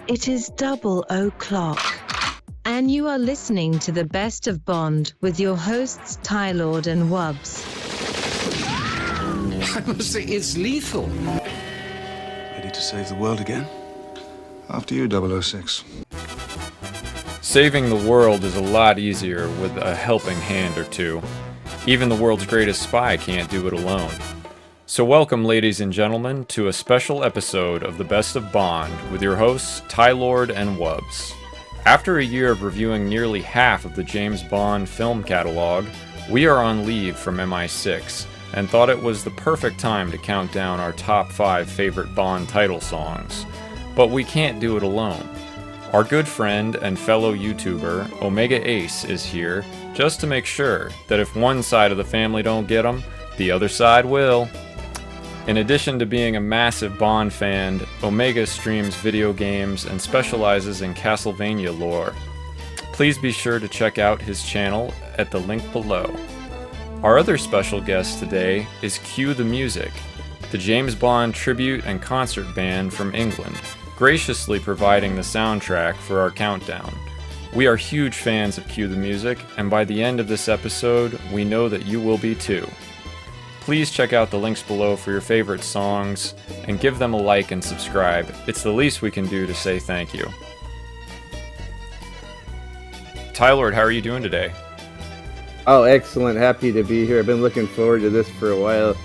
It is 00:00, and you are listening to the Best of Bond with your hosts Tylord and Wubs. I must say, it's lethal. Ready to save the world again? After you, 006. Saving the world is a lot easier with a helping hand or two. Even the world's greatest spy can't do it alone. So welcome, ladies and gentlemen, to a special episode of the Best of Bond with your hosts, Tylord and Wubs. After a year of reviewing nearly half of the James Bond film catalog, we are on leave from MI6 and thought it was the perfect time to count down our top 5 favorite Bond title songs. But we can't do it alone. Our good friend and fellow YouTuber, Omega Ace, is here just to make sure that if one side of the family don't get them, the other side will. In addition to being a massive Bond fan, Omega streams video games and specializes in Castlevania lore. Please be sure to check out his channel at the link below. Our other special guest today is Cue the Music, the James Bond tribute and concert band from England, graciously providing the soundtrack for our countdown. We are huge fans of Cue the Music, and by the end of this episode, we know that you will be too. Please check out the links below for your favorite songs, and give them a like and subscribe. It's the least we can do to say thank you. Tylord, how are you doing today? Oh, excellent. Happy to be here. I've been looking forward to this for a while.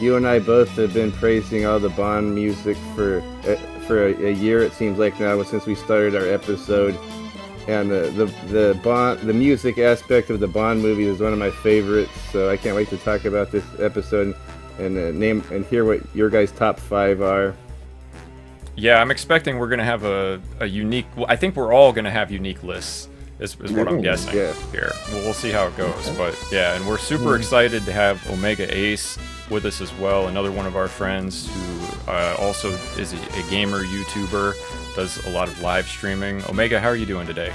You and I both have been praising all the Bond music for a year, it seems like now, since we started our episode. And the music aspect of the Bond movie is one of my favorites, so I can't wait to talk about this episode and name and hear what your guys' top 5 are. Yeah, I'm expecting we're gonna have a unique. I think we're all gonna have unique lists. Is what I'm guessing here. We'll see how it goes, but yeah, and we're super excited to have Omega Ace with us as well, another one of our friends who also is a gamer YouTuber, does a lot of live streaming. Omega, how are you doing today?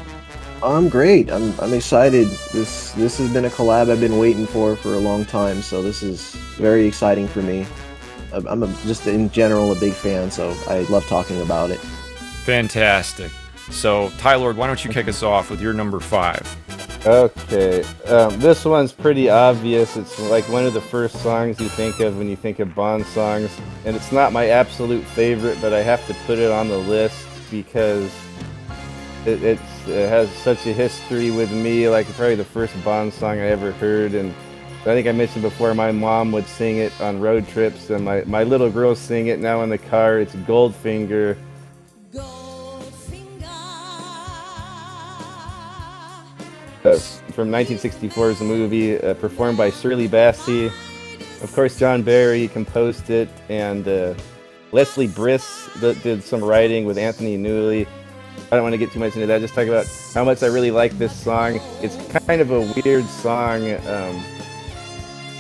I'm great. I'm excited. This has been a collab I've been waiting for a long time, so this is very exciting for me. I'm just in general a big fan, so I love talking about it. Fantastic. So, Tylord, why don't you kick us off with your number 5? Okay, this one's pretty obvious. It's like one of the first songs you think of when you think of Bond songs, and it's not my absolute favorite, but I have to put it on the list because it has such a history with me. Like, probably the first Bond song I ever heard, and I think I mentioned before my mom would sing it on road trips, and my little girls sing it now in the car. It's Goldfinger. From 1964's movie, performed by Shirley Bassey. Of course, John Barry composed it, and Leslie Briss did some writing with Anthony Newley. I don't want to get too much into that, just talk about how much I really like this song. It's kind of a weird song.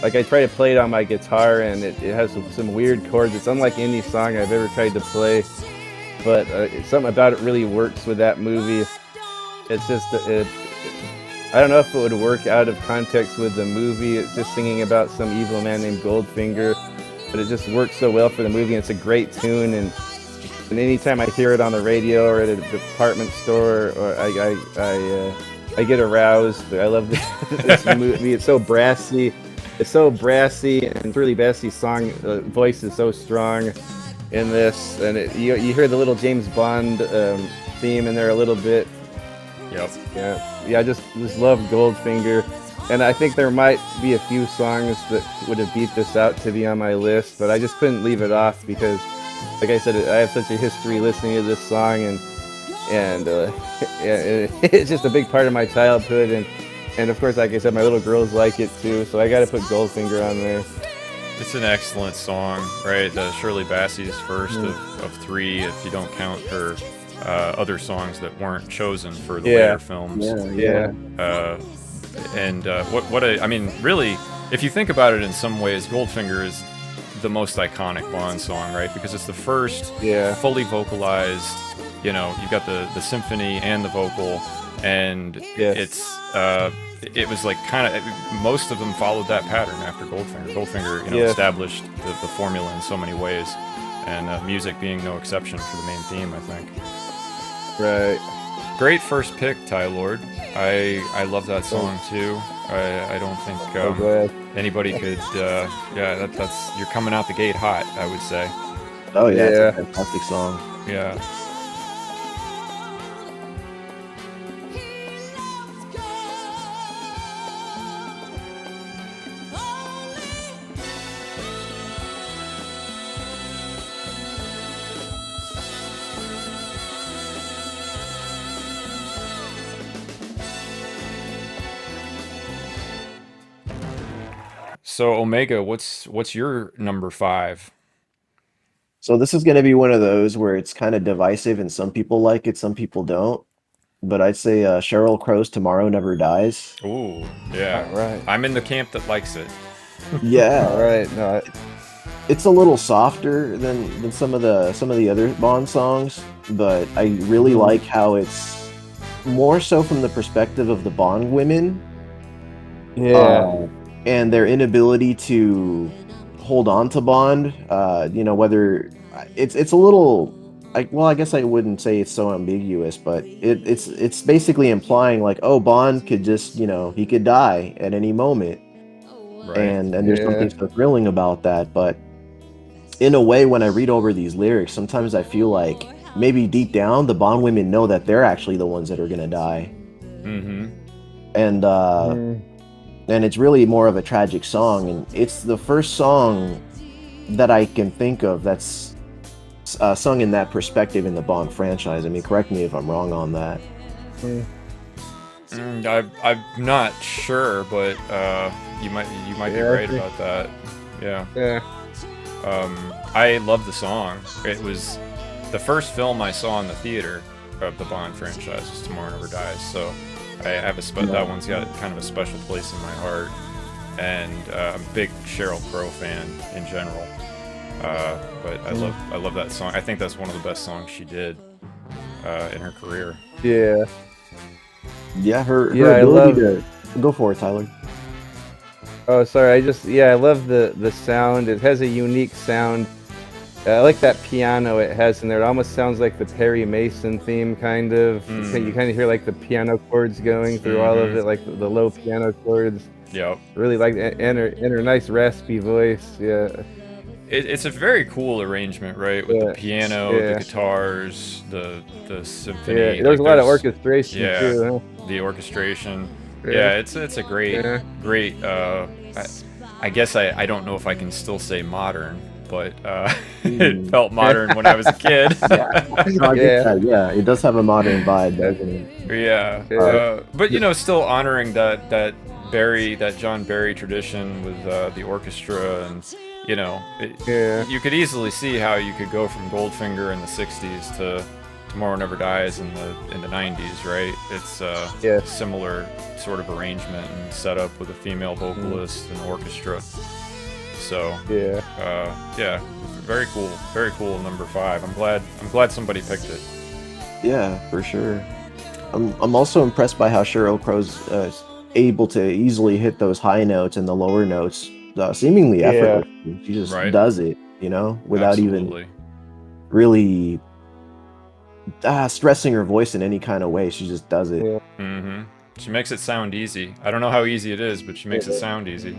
Like, I try to play it on my guitar, and it has some weird chords. It's unlike any song I've ever tried to play, but something about it really works with that movie. It's just... I don't know if it would work out of context with the movie. It's just singing about some evil man named Goldfinger, but it just works so well for the movie, and it's a great tune. And anytime I hear it on the radio or at a department store, or I get aroused. I love this movie. It's so brassy. And Shirley Bassey's song voice is so strong in this, and you hear the little James Bond theme in there a little bit. Yep. Yeah, I just love Goldfinger, and I think there might be a few songs that would have beat this out to be on my list, but I just couldn't leave it off because, like I said, I have such a history listening to this song, and it's just a big part of my childhood, and of course, like I said, my little girls like it too, so I got to put Goldfinger on there. It's an excellent song, right? Shirley Bassey's first of 3, if you don't count her other songs that weren't chosen for the later films. I mean, really, if you think about it in some ways, Goldfinger is the most iconic Bond song, right? Because it's the first fully vocalized, you've got the symphony and the vocal, and it was like kind of, most of them followed that pattern after Goldfinger. Goldfinger, established the formula in so many ways, and music being no exception for the main theme, I think. Right. Great first pick, Tylord. I love that song too. I don't think anybody could. That's you're coming out the gate hot, I would say. Oh yeah, it's a fantastic song. Yeah. So Omega, what's your number 5? So this is going to be one of those where it's kind of divisive, and some people like it, some people don't. But I'd say Sheryl Crow's "Tomorrow Never Dies." Ooh, yeah. Right. I'm in the camp that likes it. Yeah, Right. No. it's a little softer than some of the other Bond songs, but I really like how it's more so from the perspective of the Bond women. Yeah. And their inability to hold on to Bond. Whether it's a little, I guess I wouldn't say it's so ambiguous, but it's basically implying like, oh, Bond could just, he could die at any moment, Right. and there's something so thrilling about that. But in a way, when I read over these lyrics, sometimes I feel like maybe deep down the Bond women know that they're actually the ones that are gonna die. Mm-hmm. And it's really more of a tragic song, and it's the first song that I can think of that's sung in that perspective in the Bond franchise. I mean, correct me if I'm wrong on that. I'm not sure, but you might be right about that. Yeah. Yeah. I love the song. It was the first film I saw in the theater of the Bond franchise was Tomorrow Never Dies, so I have that one's got kind of a special place in my heart, and I'm a big Sheryl Crow fan in general. But I love that song. I think that's one of the best songs she did in her career. Yeah. Yeah, her I ability to go for it, Tyler. Oh, sorry. I love the sound. It has a unique sound. I like that piano it has in there. It almost sounds like the Perry Mason theme, kind of. You kind of hear like the piano chords going through all of it, like the low piano chords. Yep. Really like and her nice raspy voice. Yeah. It's a very cool arrangement, right? With the piano, the guitars, the symphony. Yeah, there's a lot of orchestration too. Huh? The orchestration. Yeah, it's a great. I guess I don't know if I can still say modern, but it felt modern when I was a kid. Yeah, it does have a modern vibe, doesn't it? Yeah. But still honoring that John Barry tradition with the orchestra, and you could easily see how you could go from Goldfinger in the 60s to Tomorrow Never Dies in the 90s, right? It's a similar sort of arrangement and setup with a female vocalist and orchestra. So very cool number 5. I'm glad somebody picked it. Yeah, for sure. I'm also impressed by how Sheryl Crow's able to easily hit those high notes and the lower notes seemingly effortlessly. She just does it, without even really stressing her voice in any kind of way. She just does it. Mm-hmm. She makes it sound easy. I don't know how easy it is, but she makes it sound easy.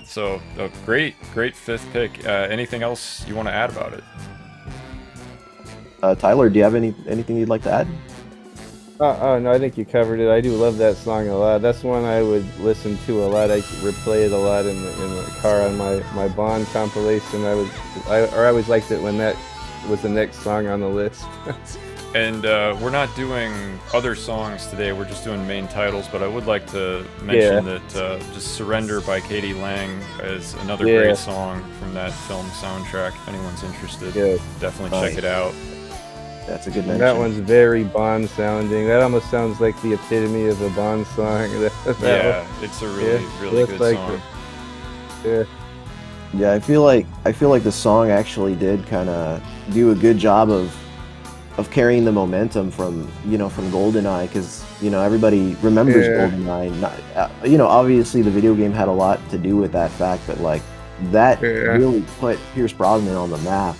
So a great 5th pick. Anything else you want to add about it? Tyler, do you have anything you'd like to add? Oh no, I think you covered it. I do love that song a lot. That's one I would listen to a lot. I replay it a lot in the car on my Bond compilation. I always liked it when that was the next song on the list. And we're not doing other songs today. We're just doing main titles. But I would like to mention that just "Surrender" by Katie Lang is another great song from that film soundtrack. If anyone's interested, definitely check it out. That's a good mention. That one's very Bond sounding. That almost sounds like the epitome of a Bond song. It's a really good song. Yeah, I feel like the song actually did kind of do a good job of carrying the momentum from GoldenEye, because everybody remembers GoldenEye. Obviously the video game had a lot to do with that fact, but like that really put Pierce Brosnan on the map.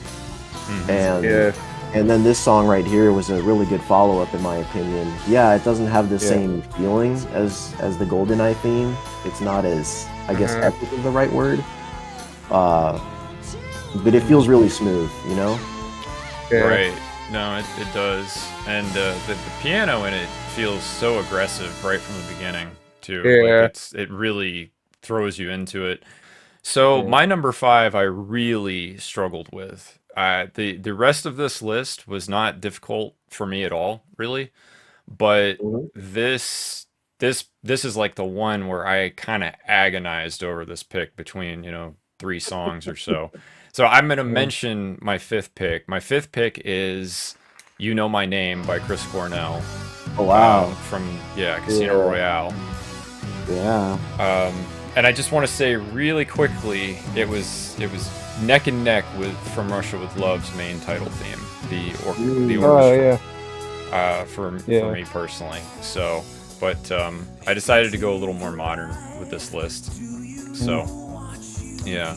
And then this song right here was a really good follow-up, in my opinion. Yeah, it doesn't have the same feeling as the GoldenEye theme. It's not as, I guess, epic is the right word. But it feels really smooth, you know? Right. No, it does. And the piano in it feels so aggressive right from the beginning, too. Like it really throws you into it. So my number 5, I really struggled with. The rest of this list was not difficult for me at all, really. But this is like the one where I kind of agonized over this pick between 3 songs or so. So I'm gonna mention my 5th pick. My 5th pick is "You Know My Name" by Chris Cornell. Oh wow! From Casino Royale. Yeah. And I just want to say really quickly, it was neck and neck with "From Russia with Love's" main title theme, the orchestra. For me personally. So, but I decided to go a little more modern with this list. So, yeah.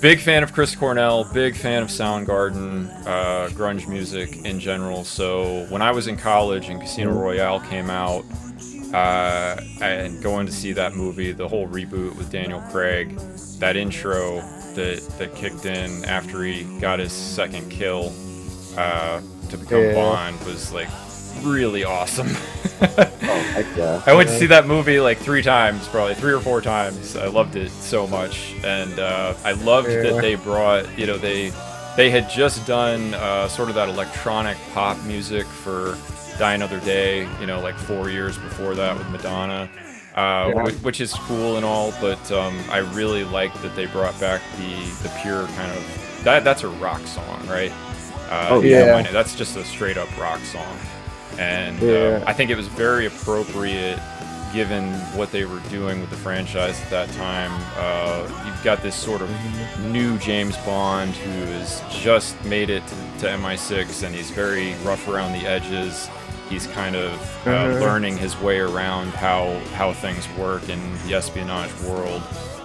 Big fan of Chris Cornell, big fan of Soundgarden, grunge music in general. So when I was in college and Casino Royale came out, and going to see that movie, the whole reboot with Daniel Craig, that intro that kicked in after he got his second kill to become Bond was like really awesome. Heck yeah. I went to see that movie like 3 times, probably 3 or 4 times. I loved it so much, and I loved that they brought, they had just done sort of that electronic pop music for Die Another Day, like 4 years before that with Madonna, which is cool and all, but I really liked that they brought back the pure kind of that's a rock song, right? That's just a straight up rock song. And I think it was very appropriate given what they were doing with the franchise at that time. You've got this sort of new James Bond who has just made it to MI6, and he's very rough around the edges. He's kind of learning his way around how things work in the espionage world.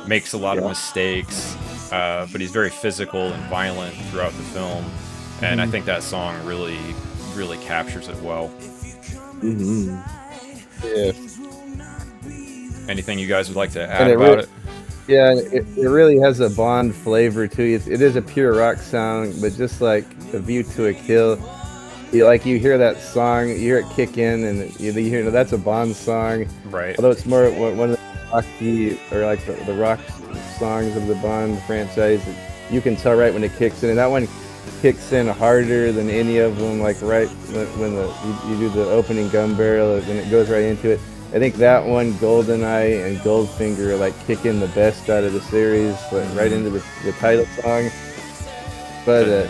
Makes a lot of mistakes, but he's very physical and violent throughout the film. And I think that song really captures it well. Yeah. Anything you guys would like to add about it? Yeah, it really has a Bond flavor too. It is a pure rock song, but just like A View to a Kill, you hear that song, you hear it kick in, and you hear that's a Bond song. Right. Although it's more one of the rocky or like the rock songs of the Bond franchise, you can tell right when it kicks in, and that one kicks in harder than any of them. Like right when you do the opening gun barrel, and it goes right into it. I think that one, GoldenEye and Goldfinger, like kick in the best out of the series, like right into the title song. But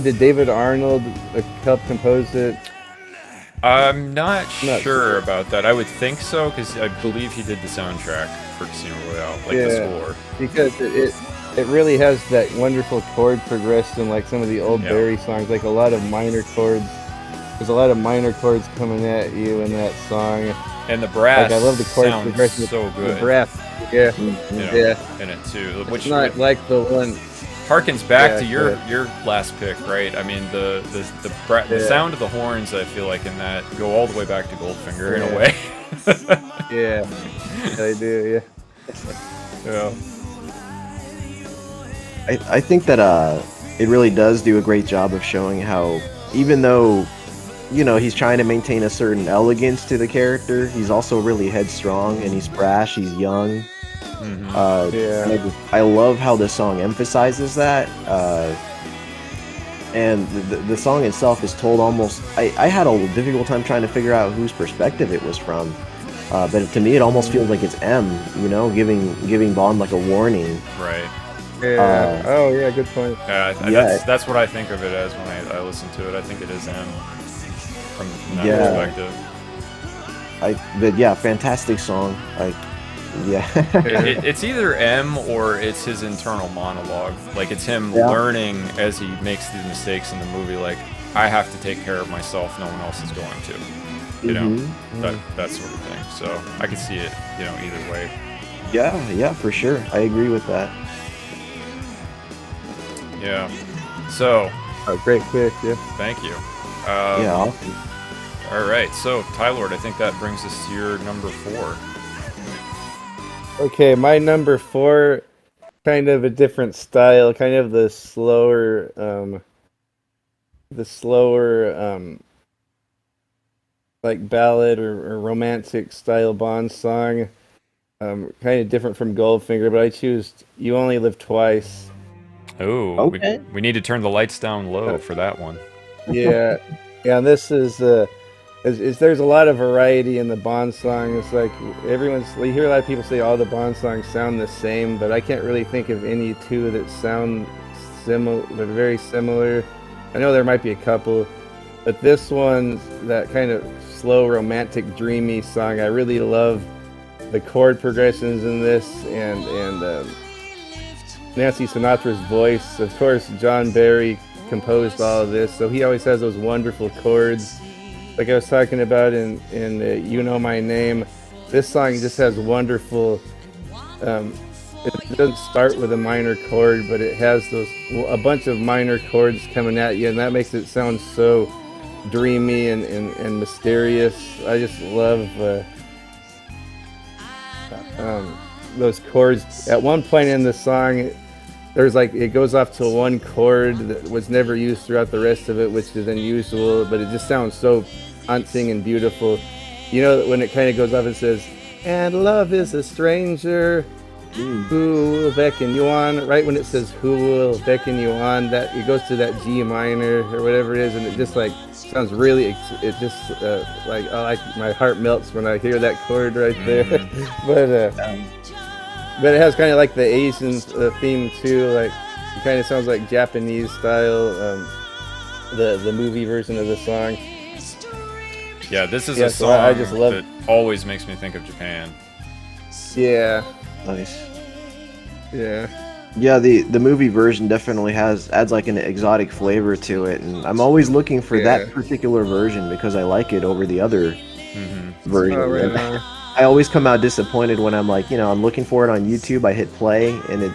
did David Arnold help compose it? I'm not sure about that. I would think so, because I believe he did the soundtrack for Casino Royale, the score. Because it really has that wonderful chord progression, like some of the old Barry songs, like a lot of minor chords. There's a lot of minor chords coming at you in that song. And the brass, I love the chord sounds progression. So good. The brass, in it too. Which it's not like the one. Harkens back to your last pick, right? I mean, the sound of the horns, I feel like in that go all the way back to Goldfinger in a way. They do. Yeah. I think that it really does do a great job of showing how, even though he's trying to maintain a certain elegance to the character, he's also really headstrong, and he's brash, he's young. I love how the song emphasizes that, and the song itself is told almost. I had a difficult time trying to figure out whose perspective it was from, but to me it almost feels like it's M, giving Bond like a warning. Right. Yeah. Good point. That's what I think of it as when I listen to it. I think it is M from that perspective. Fantastic song. It's either M or it's his internal monologue. Like it's him learning as he makes these mistakes in the movie. Like, I have to take care of myself. No one else is going to. That sort of thing. So I can see it, either way. Yeah, for sure. I agree with that. Yeah. So, Great pick, yeah. thank you. Yeah, awesome. All right. So, Tylord, I think that brings us to your number 4. Okay, my number 4, kind of a different style, kind of the slower, like ballad or romantic style Bond song. Kind of different from Goldfinger, but I choose "You Only Live Twice." Oh, Okay. we need to turn the lights down low for that one. Yeah, yeah. And this is there's a lot of variety in the Bond songs. Like you hear a lot of people say all the Bond songs sound the same, but I can't really think of any two that sound similar. They're very similar. I know there might be a couple, but this one's that kind of slow, romantic, dreamy song. I really love the chord progressions in this, and Nancy Sinatra's voice. Of course, John Barry composed all of this, so he always has those wonderful chords. Like I was talking about in You Know My Name, this song just has wonderful. It doesn't start with a minor chord, but it has a bunch of minor chords coming at you, and that makes it sound so dreamy and mysterious. I just love those chords. At one point in the song, there's it goes off to one chord that was never used throughout the rest of it, which is unusual, but it just sounds so haunting and beautiful. You know, when it kind of goes off, it says, "And love is a stranger who will beckon you on." Right when it says "who will beckon you on," that it goes to that G minor or whatever it is, and it just sounds really. It just my heart melts when I hear that chord right there. But it has kind of like the Asian theme too. Like it kind of sounds like Japanese style. The movie version of the song. Yeah, this is Yeah, a so song I just love that always makes me think of Japan. Yeah, Nice. yeah. Yeah, the movie version definitely adds like an exotic flavor to it, and I'm always looking for Yeah. that particular version because I like it over the other version. Oh, right And on. I always come out disappointed when I'm like, I'm looking for it on YouTube. I hit play, and it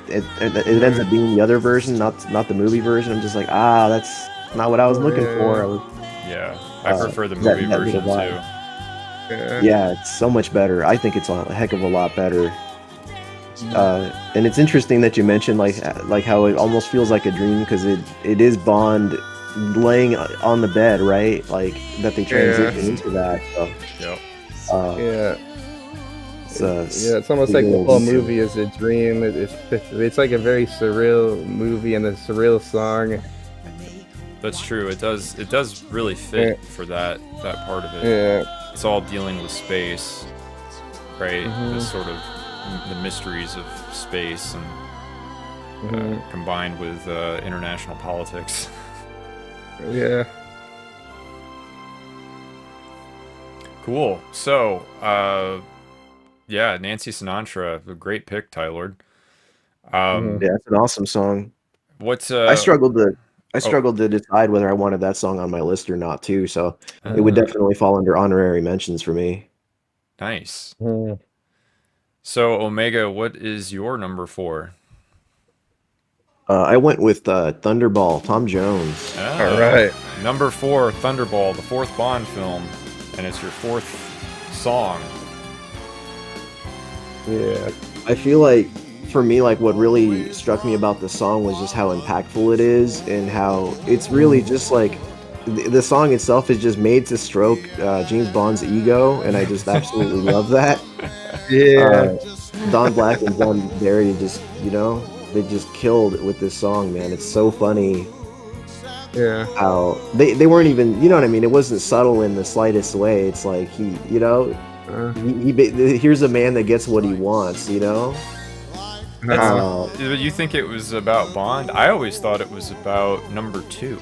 ends up being the other version, not the movie version. I'm just like, that's not what I was looking for. Yeah, I prefer the that movie little version vibe. too. Yeah, it's so much better. I think it's a heck of a lot better. And it's interesting that you mentioned like how it almost feels like a dream because it is Bond laying on the bed, right? Like that they transition into that. So, Yep. Yeah. It's almost a like the little whole detail. movie is a dream. It's like a very surreal movie and a surreal song. That's true. It does really fit for that part of it. Yeah. It's all dealing with space, right? This sort of the mysteries of space and combined with international politics. Yeah. Cool. So, yeah, Nancy Sinatra, a great pick, Tylord. Yeah, it's an awesome song. What's I struggled to decide whether I wanted that song on my list or not too. So it would definitely fall under honorary mentions for me. Nice. So, Omega, what is your number 4? I went with Thunderball, Tom Jones. All right. Number 4, Thunderball, the 4th Bond film, and it's your 4th song. Yeah. I feel like for me, like what really struck me about the song was just how impactful it is and how it's really just like the song itself is just made to stroke James Bond's ego, and I just absolutely love that. Yeah. Don Black and John Barry just, they just killed it with this song, man. It's so funny Yeah. how they weren't even, you know what I mean? It wasn't subtle in the slightest way. It's like here's a man that gets what he wants, But you think it was about Bond? I always thought it was about number 2.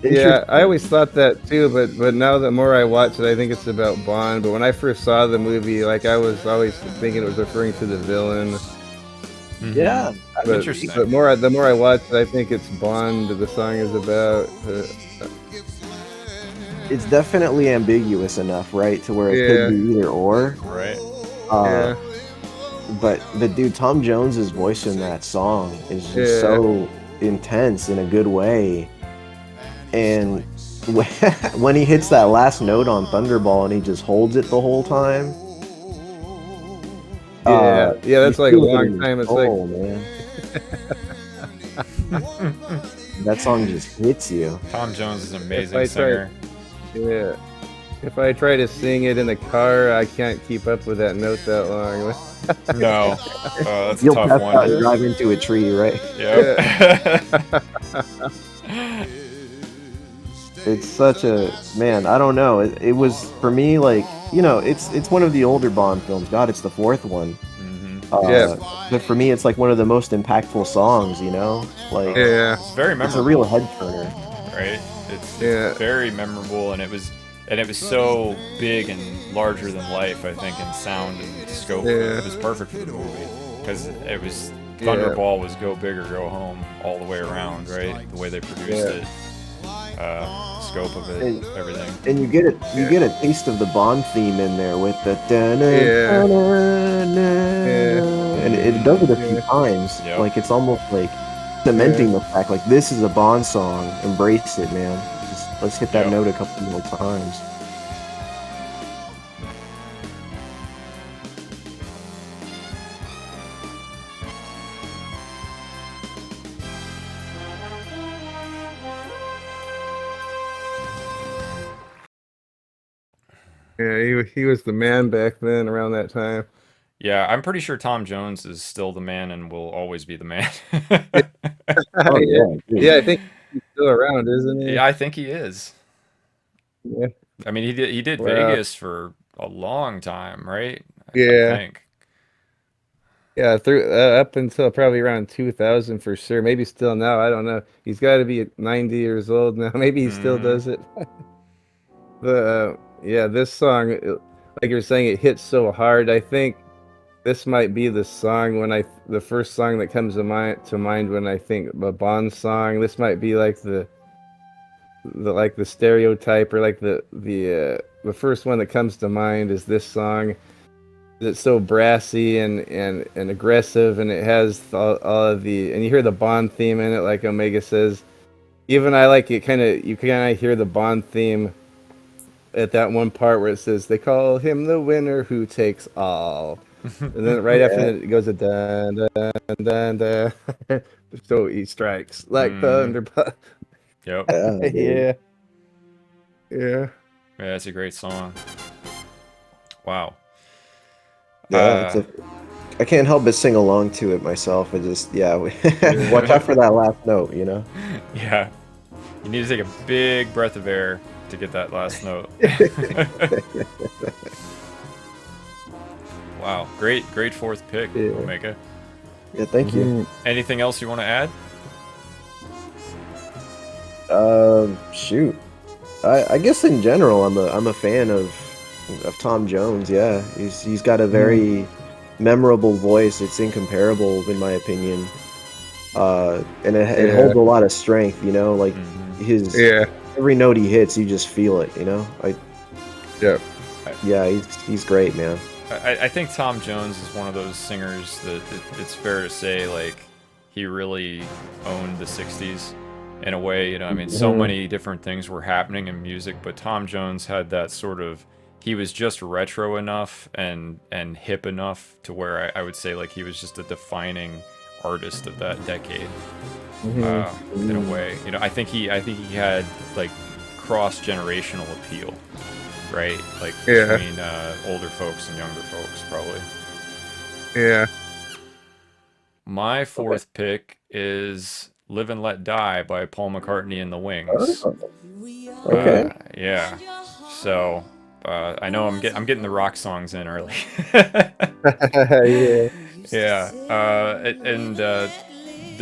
Yeah, I always thought that too, but now the more I watch it, I think it's about Bond. But when I first saw the movie, I was always thinking it was referring to the villain. Yeah, But, Interesting. but the more I watch it, I think it's Bond the song is about. it's definitely ambiguous enough, right, to where it could be either or. Right. But the dude Tom Jones's voice in that song is just so intense in a good way. And when he hits that last note on Thunderball and he just holds it the whole time. Yeah, that's you like a feel it long in your time. It's soul, like, man. That song just hits you. Tom Jones is an If amazing I singer. yeah. If I try to sing it in the car, I can't keep up with that note that long. No, that's a You'll tough pass out one. and drive into a tree, right? Yep. It's such a man. I don't know. It was for me like it's one of the older Bond films. God, it's the fourth one. Yeah. But for me, it's like one of the most impactful songs. Like Yeah. It's very memorable. it's a real head turner. Right? It's very memorable, and it was so big and larger than life. I think in sound and scope, it was perfect for the movie because it was Thunderball was go big or go home all the way around, right? The way they produced it, scope of it, everything. And you get a taste of the Bond theme in there with the and it does it a few times. Yep. Like it's almost like cementing the fact like this is a Bond song. Embrace it, man. Just let's hit that note a couple more times. Yeah, he was the man back then around that time. Yeah, I'm pretty sure Tom Jones is still the man and will always be the man. Oh Yeah, I think he's still around, isn't he? Yeah, I think he is. Yeah. I mean, he did Vegas for a long time, right? Yeah. I think. Yeah, through up until probably around 2000 for sure. Maybe still now. I don't know. He's got to be 90 years old now. Maybe he still does it. Yeah, this song, like you're saying, it hits so hard. I think this might be the song the first song that comes to mind when I think a Bond song. This might be like the stereotype or like the first one that comes to mind is this song. It's so brassy and aggressive, and it has all of the, and you hear the Bond theme in it, like Omega says. Even I like it you kind of hear the Bond theme at that one part where it says they call him the winner who takes all, and then right after that it goes a dun dun dun dun. So he strikes like Thunderball. Yep. Yeah, that's a great song. Wow. Yeah, I can't help but sing along to it myself. I just watch out for that last note, Yeah, you need to take a big breath of air to get that last note. Wow, great fourth pick, Omega. Yeah, thank you. Anything else you want to add? Shoot, I guess in general, I'm a fan of Tom Jones. Yeah, he's got a very memorable voice. It's incomparable in my opinion. And it holds a lot of strength. Like his every note he hits, you just feel it. He's great, man. I think Tom Jones is one of those singers that it's fair to say like he really owned the 60s in a way. I mean, so many different things were happening in music, but Tom Jones had that sort of, he was just retro enough and hip enough to where I would say like he was just a defining artist of that decade in a way. I think he had like cross-generational appeal, right? Like between older folks and younger folks, probably. Yeah. My fourth pick is "Live and Let Die" by Paul McCartney and the Wings. Okay. Yeah. So I know I'm getting the rock songs in early.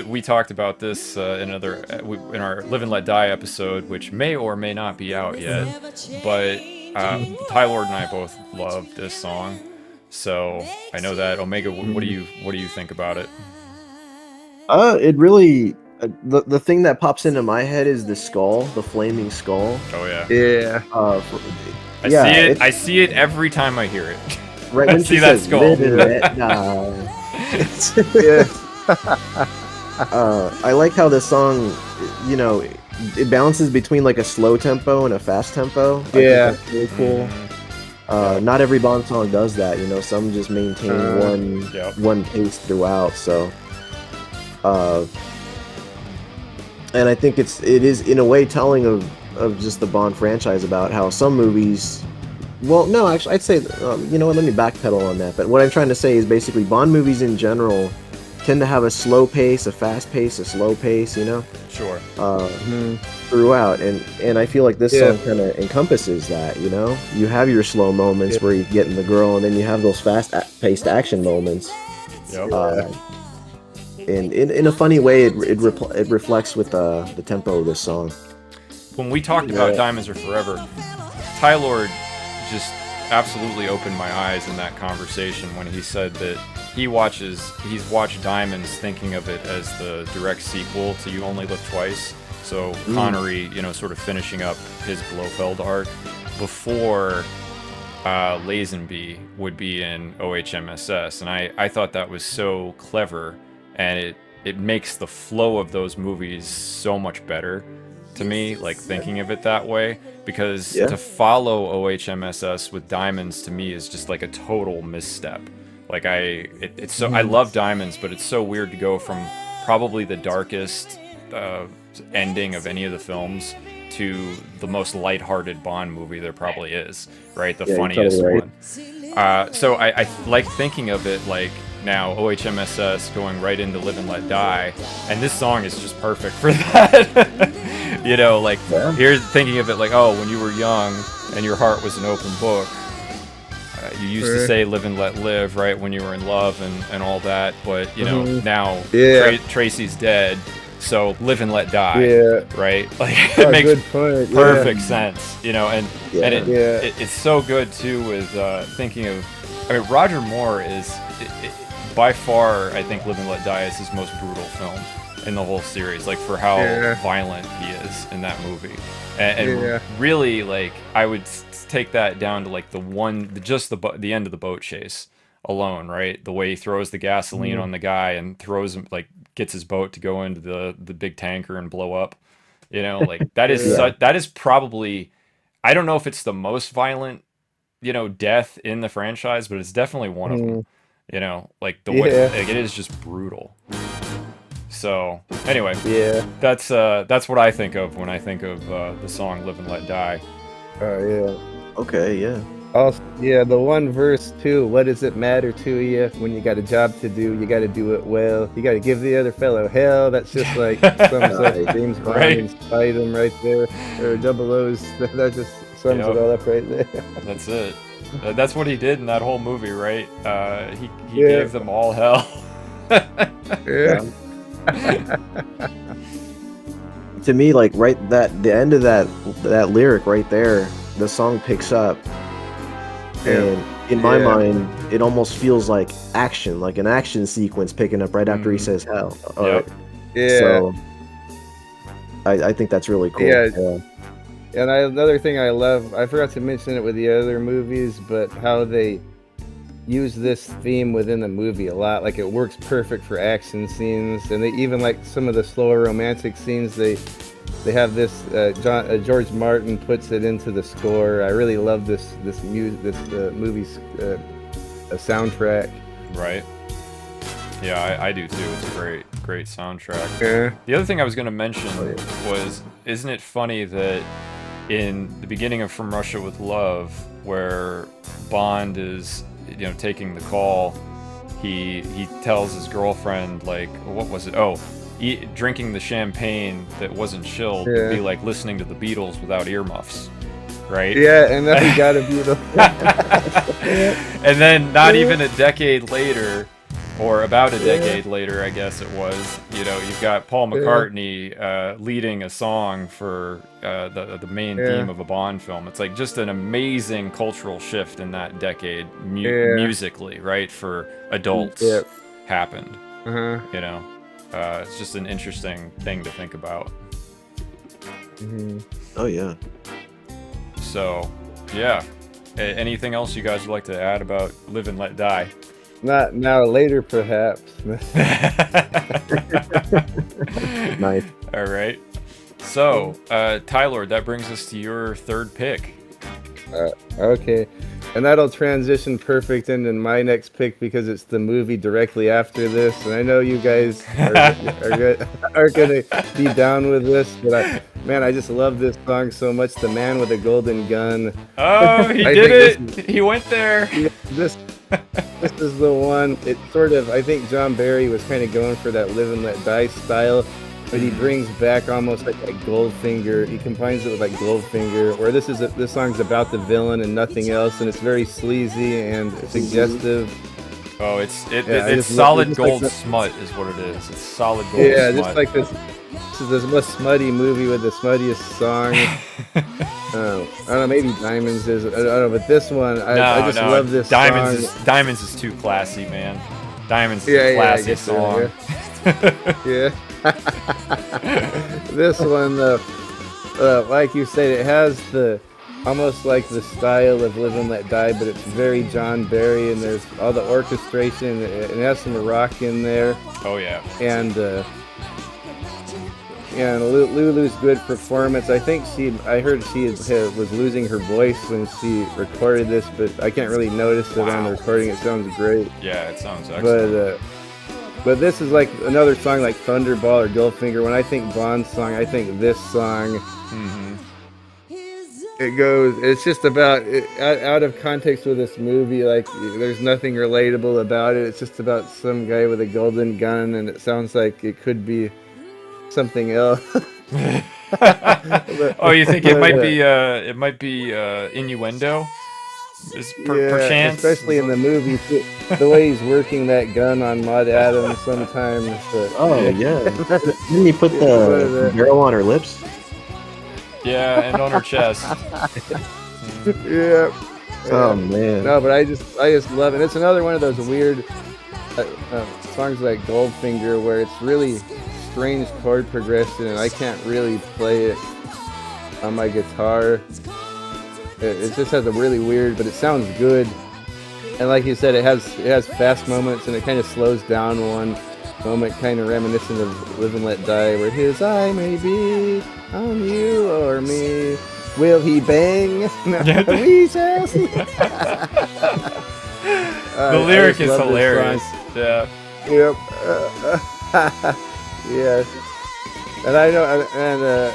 We talked about this in our "Live and Let Die" episode, which may or may not be out yet. But Tylord and I both love this song, so I know that. Omega, what do you think about it? It really the thing that pops into my head is the skull, the flaming skull. Oh yeah. Yeah. I see it every time I hear it. Right when see she that says, skull. "Live and let die." I like how the song, you know, it bounces between like a slow tempo and a fast tempo. I think Yeah. that's really cool. Yeah. Not every Bond song does that, you know. Some just maintain Yep. one pace throughout. So, and I think it is in a way telling of just the Bond franchise about how some movies. Well, no, actually, I'd say you know what? Let me backpedal on that. But what I'm trying to say is basically Bond movies in general tend to have a slow pace, a fast pace, a slow pace. You know. Sure. Throughout, and I feel like this song kind of encompasses that. You know, you have your slow moments where you get in the girl, and then you have those fast-paced action moments. Yep. And in a funny way, it reflects with the tempo of this song. When we talked about Diamonds Are Forever, Tylord just absolutely opened my eyes in that conversation when he said that he's watched Diamonds thinking of it as the direct sequel to You Only Live Twice. So Connery, you know, sort of finishing up his Blofeld arc before Lazenby would be in OHMSS, and I thought that was so clever, and it makes the flow of those movies so much better to me, like thinking of it that way, because to follow OHMSS with Diamonds to me is just like a total misstep. Like it's so I love Diamonds, but it's so weird to go from probably the darkest ending of any of the films to the most lighthearted Bond movie there probably is, right? The funniest one. So I like thinking of it like now OHMSS going right into Live and Let Die, and this song is just perfect for that. You know, like here's thinking of it like, oh, when you were young and your heart was an open book, you used to say live and let live, right, when you were in love and all that, but you know, now Tracy's dead, so live and let die, right? Like it makes perfect sense, you know, and it's so good too with thinking of, I mean, Roger Moore is by far, I think Live and Let Die is his most brutal film in the whole series, like for how violent he is in that movie, and really, like, I would take that down to like the end of the boat chase alone, right? The way he throws the gasoline on the guy and throws him, like gets his boat to go into the big tanker and blow up, you know, like that is that is probably, I don't know if it's the most violent, you know, death in the franchise, but it's definitely one of them, you know, like the way, like, it is just brutal. So anyway, that's what I think of when I think of the song Live and Let Die. Okay, Also, the one verse too. What does it matter to you when you got a job to do? You got to do it well. You got to give the other fellow hell. That's just like sums up James Bond and Spidem right there, or Double O's. That just sums it all up right there. That's it. That's what he did in that whole movie, right? He gave them all hell. To me, like the end of that lyric right there, the song picks up, and in my mind, it almost feels like action, like an action sequence picking up right after he says hell. So I think that's really cool. And another thing I love, I forgot to mention it with the other movies, but how they use this theme within the movie a lot. Like, it works perfect for action scenes, and they even, like, some of the slower romantic scenes, they have this. George Martin puts it into the score. I really love this movie's soundtrack. Right. Yeah, I do too. It's a great soundtrack. The other thing I was going to mention was, isn't it funny that in the beginning of From Russia with Love, where Bond is, you know, taking the call, he tells his girlfriend, like, what was it? Oh, drinking the champagne that wasn't chilled would be like listening to the Beatles without earmuffs, right? Yeah, and then he got a Beatles. And then not even a decade later, or about a decade later, I guess it was, you know, you've got Paul McCartney leading a song for the main theme of a Bond film. It's like just an amazing cultural shift in that decade, musically, right, for adults happened. You know, it's just an interesting thing to think about. Oh yeah. So, yeah. Anything else you guys would like to add about Live and Let Die? Not now, later perhaps. Nice. All right. So, Tylord, that brings us to your third pick. Okay, and that'll transition perfect into my next pick because it's the movie directly after this, and I know you guys are gonna be down with this, but man, I just love this song so much. The Man with the Golden Gun. Oh, he I did think it! He went there. Yeah, this is the one. It sort of, I think John Barry was kind of going for that Live and Let Die style, but he brings back almost like Goldfinger. He combines it with like Goldfinger, where this song's about the villain and nothing else, and it's very sleazy and suggestive. Oh, it's just solid gold like smut is what it is. It's solid gold Yeah, smut. just like this. This is the most smutty movie with the smuttiest song. I don't know, maybe Diamonds is. I don't know, but this one, I just love this Diamonds song. Diamonds is too classy, man. Diamonds is a classy song. Yeah. This one, like you said, it has almost like the style of Live and Let Die, but it's very John Barry, and there's all the orchestration, and it has some rock in there. Oh yeah. And Lulu's good performance. I think I heard she was losing her voice when she recorded this, but I can't really notice it on the recording. It sounds great. Yeah, it sounds excellent. But this is like another song like Thunderball or Goldfinger. When I think Bond song, I think this song. Mm-hmm. It's just about, out of context with this movie, like there's nothing relatable about it. It's just about some guy with a golden gun, and it sounds like it could be something else. Oh, you think it might be innuendo? Perchance? Especially in the movie, the way he's working that gun on Maud Adams sometimes. Oh yeah. Didn't he put the barrel on her lips? Yeah, and on her chest. Yeah. Oh man. No, but I just love it. It's another one of those weird songs like Goldfinger where it's really strange chord progression, and I can't really play it on my guitar. It just has a really weird, but it sounds good. And like you said, it has fast moments, and it kind of slows down one moment, kind of reminiscent of Live and Let Die, where his eye may be on you or me. Will he bang? We shall see. The lyric is hilarious. Yeah. Yep. Yes. And I know, and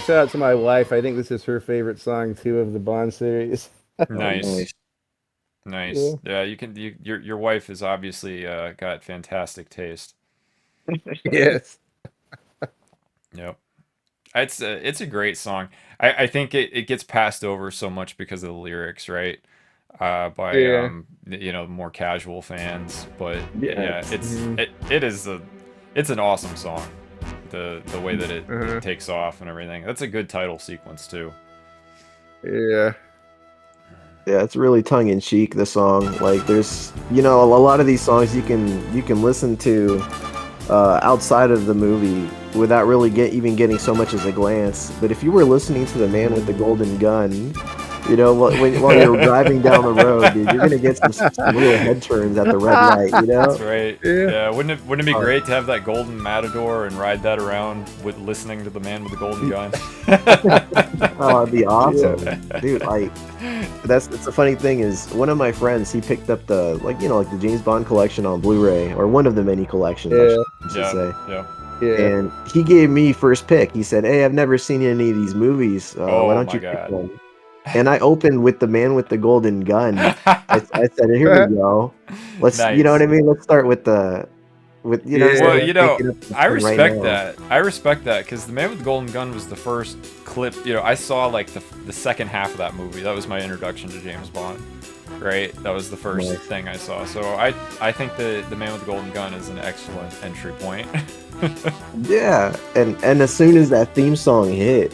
shout out to my wife. I think this is her favorite song too of the Bond series. Nice. Yeah, your wife has obviously got fantastic taste. Yes. Yep. It's a great song. I think it gets passed over so much because of the lyrics, right? By more casual fans, but it's an awesome song. The way that it takes off and everything. That's a good title sequence too. Yeah. Yeah, it's really tongue in cheek, the song. Like there's a lot of these songs you can listen to outside of the movie without really even getting so much as a glance. But if you were listening to The Man with the Golden Gun, while you're driving down the road, dude, you're gonna get some little head turns at the red light. That's right. Yeah. Wouldn't it be great to have that golden Matador and ride that around with listening to The Man with the Golden Gun? Oh, it'd be awesome, dude. Like that's the funny thing is one of my friends, he picked up the the James Bond collection on Blu-ray, or one of the many collections, I should say. Yeah. And he gave me first pick. He said, "Hey, I've never seen any of these movies. Why don't you pick one?" And I opened with The Man with the Golden Gun. I said, "Here we go. Let's, nice. You know what I mean? Let's start with I respect that. I respect that because The Man with the Golden Gun was the first clip. I saw like the second half of that movie. That was my introduction to James Bond. Right, that was the first thing I saw. So I think the Man with the Golden Gun is an excellent entry point. Yeah, and as soon as that theme song hit,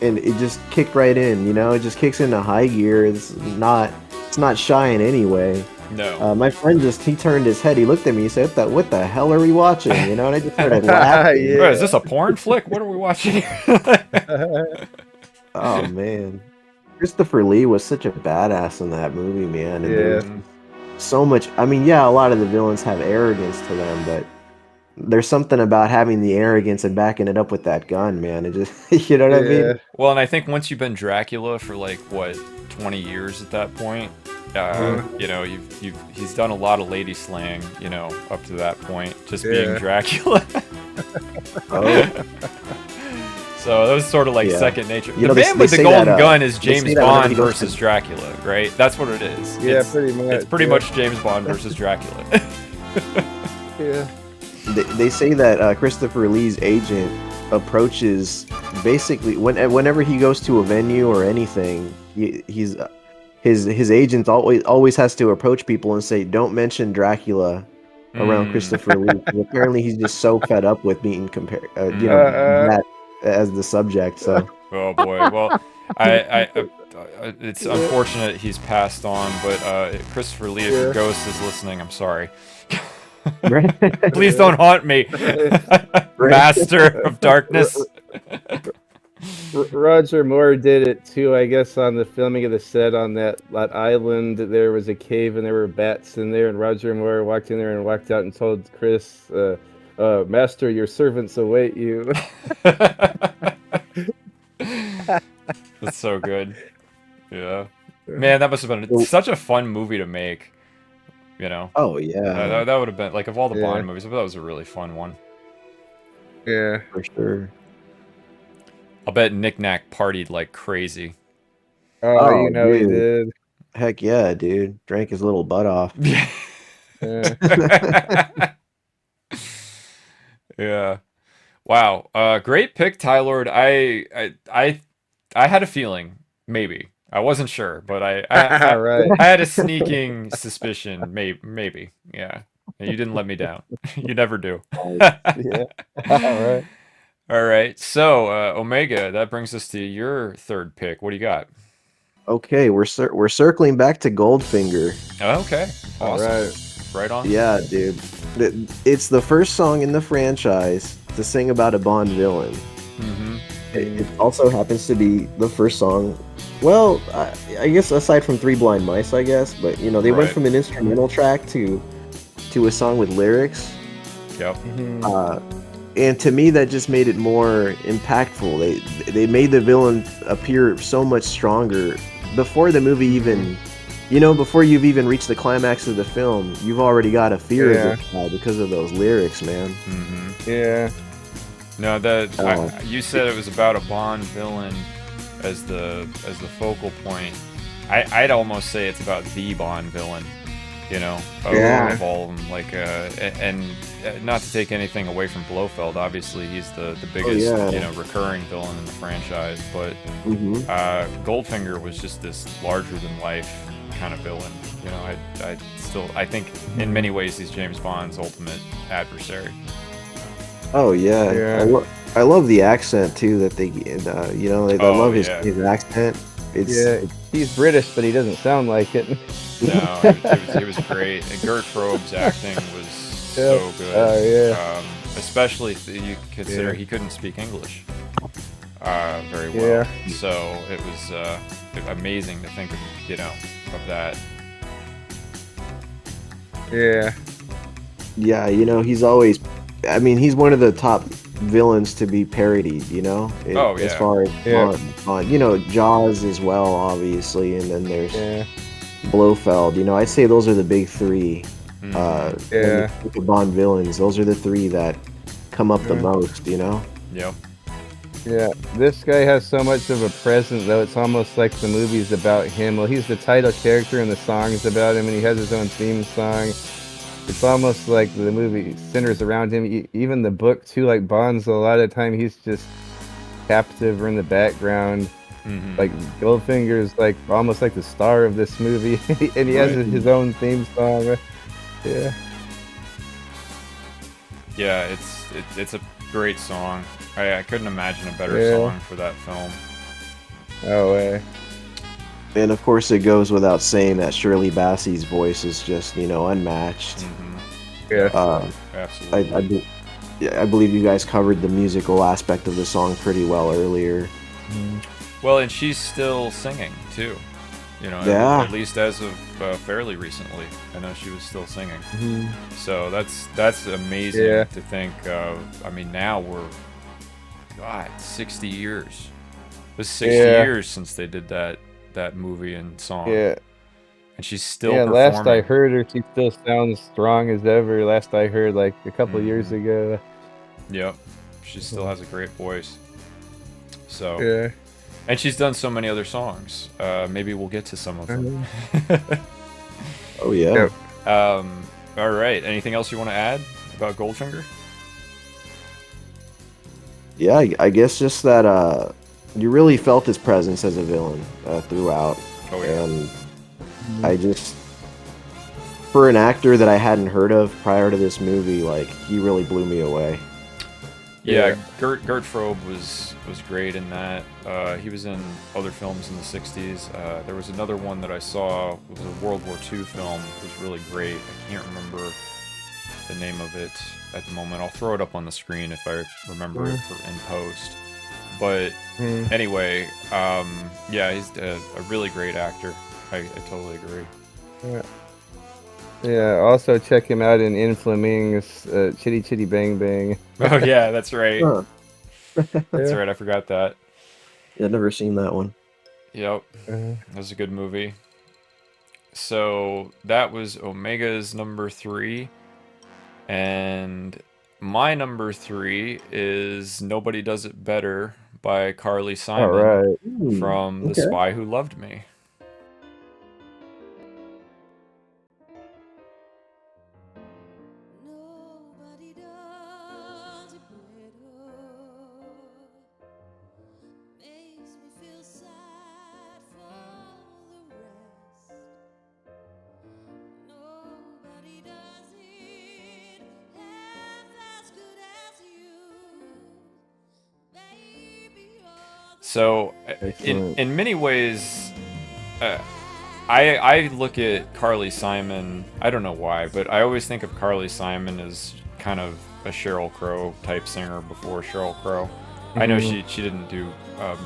and it just kicked right in, it just kicks into high gear. It's not shy in any way. No. My friend he turned his head. He looked at me. He said, "What the hell are we watching?" And I just started laughing. Yeah. Is this a porn flick? What are we watching? Oh man, Christopher Lee was such a badass in that movie, man. And so much. I mean, yeah, a lot of the villains have arrogance to them, but there's something about having the arrogance and backing it up with that gun, man. It just, you know what I mean? Well, and I think once you've been Dracula for like what 20 years at that point, you know, he's done a lot of lady slaying, you know, up to that point, just being Dracula. So that was sort of like second nature. The man with the golden gun is James Bond versus Dracula, right? That's what it is. Yeah, pretty much. It's pretty much James Bond versus Dracula. Yeah. They say that Christopher Lee's agent approaches basically whenever he goes to a venue or anything, his agent always has to approach people and say, "Don't mention Dracula around Christopher Lee." Apparently, he's just so fed up with being compared, that as the subject. So. Oh boy. Well, I it's unfortunate he's passed on, but Christopher Lee, if your ghost is listening, I'm sorry. Please don't haunt me, Master of Darkness. Roger Moore did it too, I guess, on the filming of the set on that island. There was a cave and there were bats in there, and Roger Moore walked in there and walked out and told Chris, "Master, your servants await you." That's so good. Yeah, man, that must have been such a fun movie to make. You know? Oh yeah. That would have been like of all the Bond movies. That was a really fun one. Yeah, for sure. I'll bet Nick Nack partied like crazy. Oh, you know dude. He did. Heck yeah, dude. Drank his little butt off. Yeah. Wow. Great pick, Tylord. I had a feeling, maybe. I wasn't sure, but I had a sneaking suspicion, maybe. Yeah. You didn't let me down. You never do. Yeah. All right. So, Omega, that brings us to your third pick. What do you got? Okay, we're circling back to Goldfinger. Okay. Awesome. All right. Right on. Yeah, dude. It's the first song in the franchise to sing about a Bond villain. Mm-hmm. It also happens to be the first song. Well, I guess aside from Three Blind Mice, I guess, but you know they went from an instrumental track to a song with lyrics. Yep. And to me, that just made it more impactful. They made the villain appear so much stronger before the movie even. You know, before you've even reached the climax of the film, you've already got a fear of this guy because of those lyrics, man. Mm-hmm. Yeah. No, you said it was about a Bond villain as the focal point. I'd almost say it's about the Bond villain, you know, of all of them. Like, and not to take anything away from Blofeld, obviously he's the biggest, you know, recurring villain in the franchise. But Goldfinger was just this larger than life kind of villain. You know, I think in many ways he's James Bond's ultimate adversary. Oh yeah. I love the accent too that they, you know, I love his accent. He's British, but he doesn't sound like it. No, it was great. And Gert Frobe's acting was so good. Especially if you consider he couldn't speak English very well. So it was amazing to think of, you know, of that. Yeah, you know, he's always. I mean, he's one of the top villains to be parodied, you know? As far as Bond. You know, Jaws as well, obviously, and then there's Blofeld. You know, I'd say those are the big three. When you think of Bond villains, those are the three that come up the most, you know? Yep. Yeah, this guy has so much of a presence, though. It's almost like the movie's about him. Well, he's the title character and the song's about him, and he has his own theme song. It's almost like the movie centers around him. Even the book, too, like Bond's, a lot of the time he's just captive or in the background. Like Goldfinger's like almost like the star of this movie, and he has his own theme song. Yeah, it's a great song. I couldn't imagine a better song for that film. No way. And of course, it goes without saying that Shirley Bassey's voice is just, you know, unmatched. Absolutely. I believe you guys covered the musical aspect of the song pretty well earlier. Well, and she's still singing too. You know, Yeah. at least as of fairly recently. I know she was still singing. Mhm. So that's amazing Yeah. to think of. I mean, now we're, God, 60 years. It was 60 Yeah. years since they did that movie and song. Yeah. And she's still Yeah, performing. last I heard her, she still sounds strong as ever. Last I heard, like a couple years Mhm. ago. Yep. She still has a great voice. So, Yeah. and she's done so many other songs. Maybe we'll get to some of them. Oh yeah. Yep. All right. Anything else you want to add about Goldfinger? Yeah, I guess just that you really felt his presence as a villain throughout, Oh yeah. and I just, for an actor that I hadn't heard of prior to this movie, like he really blew me away. Yeah, Gert Frobe was great in that. He was in other films in the 60s. There was another one that I saw. It was a World War II film. It was really great. I can't remember the name of it at the moment. I'll throw it up on the screen if I remember it for in post. But anyway, yeah, he's a really great actor. I totally agree. Yeah. Yeah, also check him out in Fleming's Chitty Chitty Bang Bang. Oh yeah, that's right. Huh. That's right. I forgot that. Yeah, I've never seen that one. Yep, that was a good movie. So that was Omega's number 3, and my number 3 is "Nobody Does It Better" by Carly Simon All right. from The Spy Who Loved Me. Nobody does it better. Makes me feel sad for the rest. Nobody does it half as good as you. Baby, you're the So, Excellent. in many ways, I look at Carly Simon. I don't know why, but I always think of Carly Simon as kind of a Sheryl Crow type singer before Sheryl Crow. I know she didn't do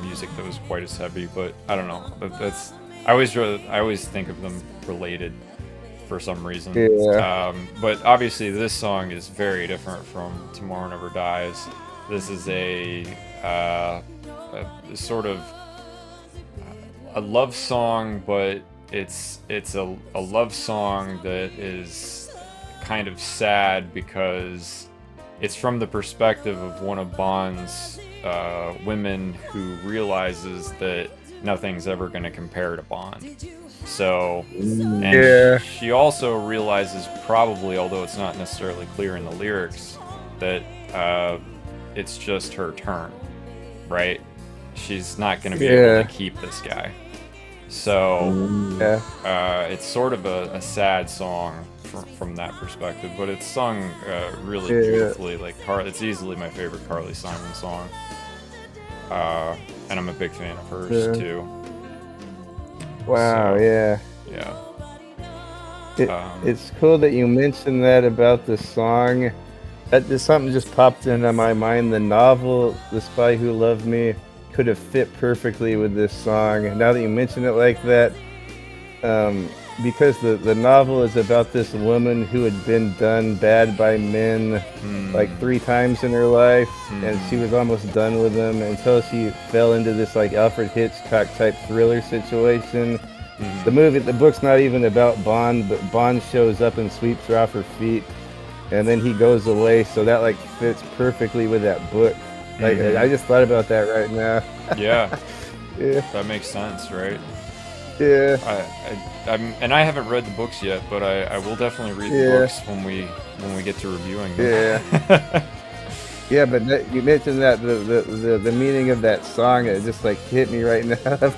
music that was quite as heavy, but I don't know. That's I always think of them related for some reason. Yeah. But obviously, this song is very different from "Tomorrow Never Dies." This is a sort of a love song, but it's a love song that is kind of sad because it's from the perspective of one of Bond's women who realizes that nothing's ever going to compare to Bond. So, and she also realizes, probably, although it's not necessarily clear in the lyrics, that it's just her turn, right? She's not going to be able to keep this guy. So, it's sort of a sad song from that perspective, but it's sung really beautifully. Like it's easily my favorite Carly Simon song, and I'm a big fan of hers too. Wow, So, yeah. Yeah. It's cool that you mentioned that about the song. Something just popped into my mind. The novel, The Spy Who Loved Me, could have fit perfectly with this song. Now that you mention it like that, because the novel is about this woman who had been done bad by men like 3 times in her life, and she was almost done with them until she fell into this like Alfred Hitchcock type thriller situation. The book's not even about Bond, but Bond shows up and sweeps her off her feet, and then he goes away. So that like fits perfectly with that book. Like I just thought about that right now. Yeah. Yeah. That makes sense, right? Yeah. And I haven't read the books yet, but I will definitely read the books when we get to reviewing them. Yeah. Yeah, but you mentioned that the meaning of that song, it just like hit me right now.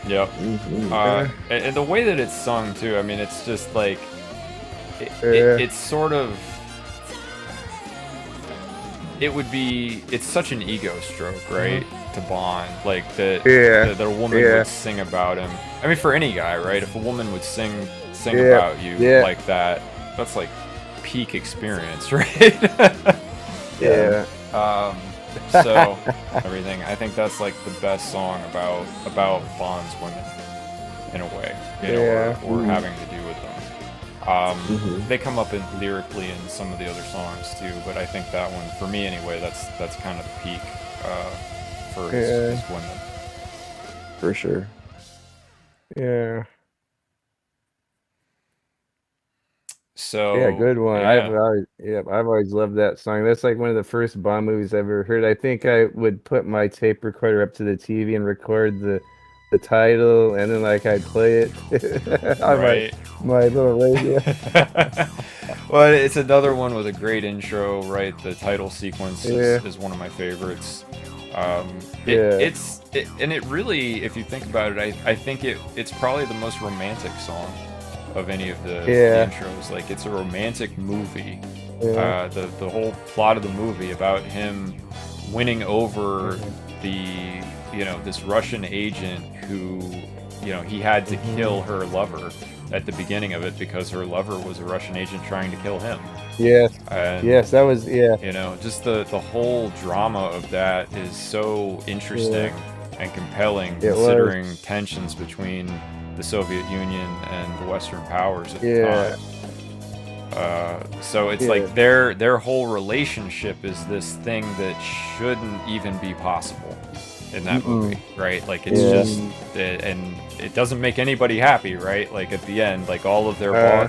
Yep. And the way that it's sung too, I mean, it's just like it's sort of, it's such an ego stroke, right, to Bond, like that a woman would sing about him. I mean, for any guy, right? If a woman would sing about you like that, that's like peak experience, right? Yeah. So everything. I think that's like the best song about Bond's women in a way, Yeah. or having to do with them. Mhm. They come up in lyrically in some of the other songs too, but I think that one, for me anyway, that's kind of the peak for his Yeah. women. For sure. Yeah. Yeah, So good one. yeah, I've always loved that song. That's like one of the first Bond movies I've ever heard. I think I would put my tape recorder up to the TV and record the title, and then like I'd play it on right. my little radio. Well, it's another one with a great intro, right? The title sequence Yeah, is one of my favorites. yeah, And it really, if you think about it, I think it's probably the most romantic song of any of the yeah, intros. Like, it's a romantic movie. yeah. The whole plot of the movie about him winning over Mhm, the this Russian agent who he had to mhm. kill her lover at the beginning of it because her lover was a Russian agent trying to kill him. Yes, And yes, that was yeah, just the whole drama of that is so yeah. interesting and compelling, It was, considering tensions between the Soviet Union and the Western powers at the yeah, time. So it's yeah. like their whole relationship is this thing that shouldn't even be possible in that Mm-mm. movie, right? Like, it's Yeah. just and it doesn't make anybody happy, right? Like, at the end, like, all of their Uh,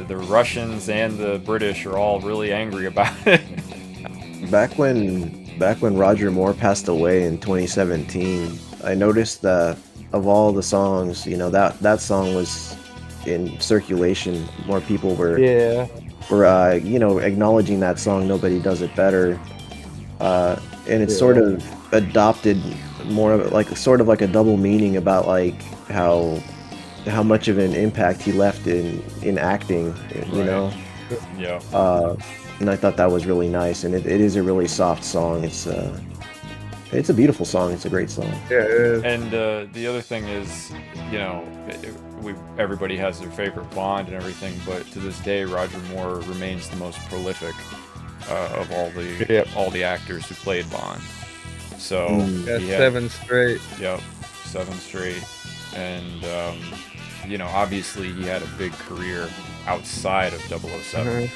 the Russians and the British are all really angry about it. Back when Roger Moore passed away in 2017, I noticed that of all the songs, that song was in circulation. More people yeah, were acknowledging that song. Nobody does it better. And it's sort yeah, of adopted more of sort of like a double meaning about like how much of an impact he left in acting, you Right. know. Yeah. Uh, and I thought that was really nice, and it is a really soft song. It's a beautiful song. It's a great song. yeah, it is. And the other thing is, everybody has their favorite Bond and everything, but to this day, Roger Moore remains the most prolific of Yep. all the actors who played Bond. So Mm. That's he had, 7 straight. yep, 7 straight, and obviously he had a big career outside of 007 Uh-huh.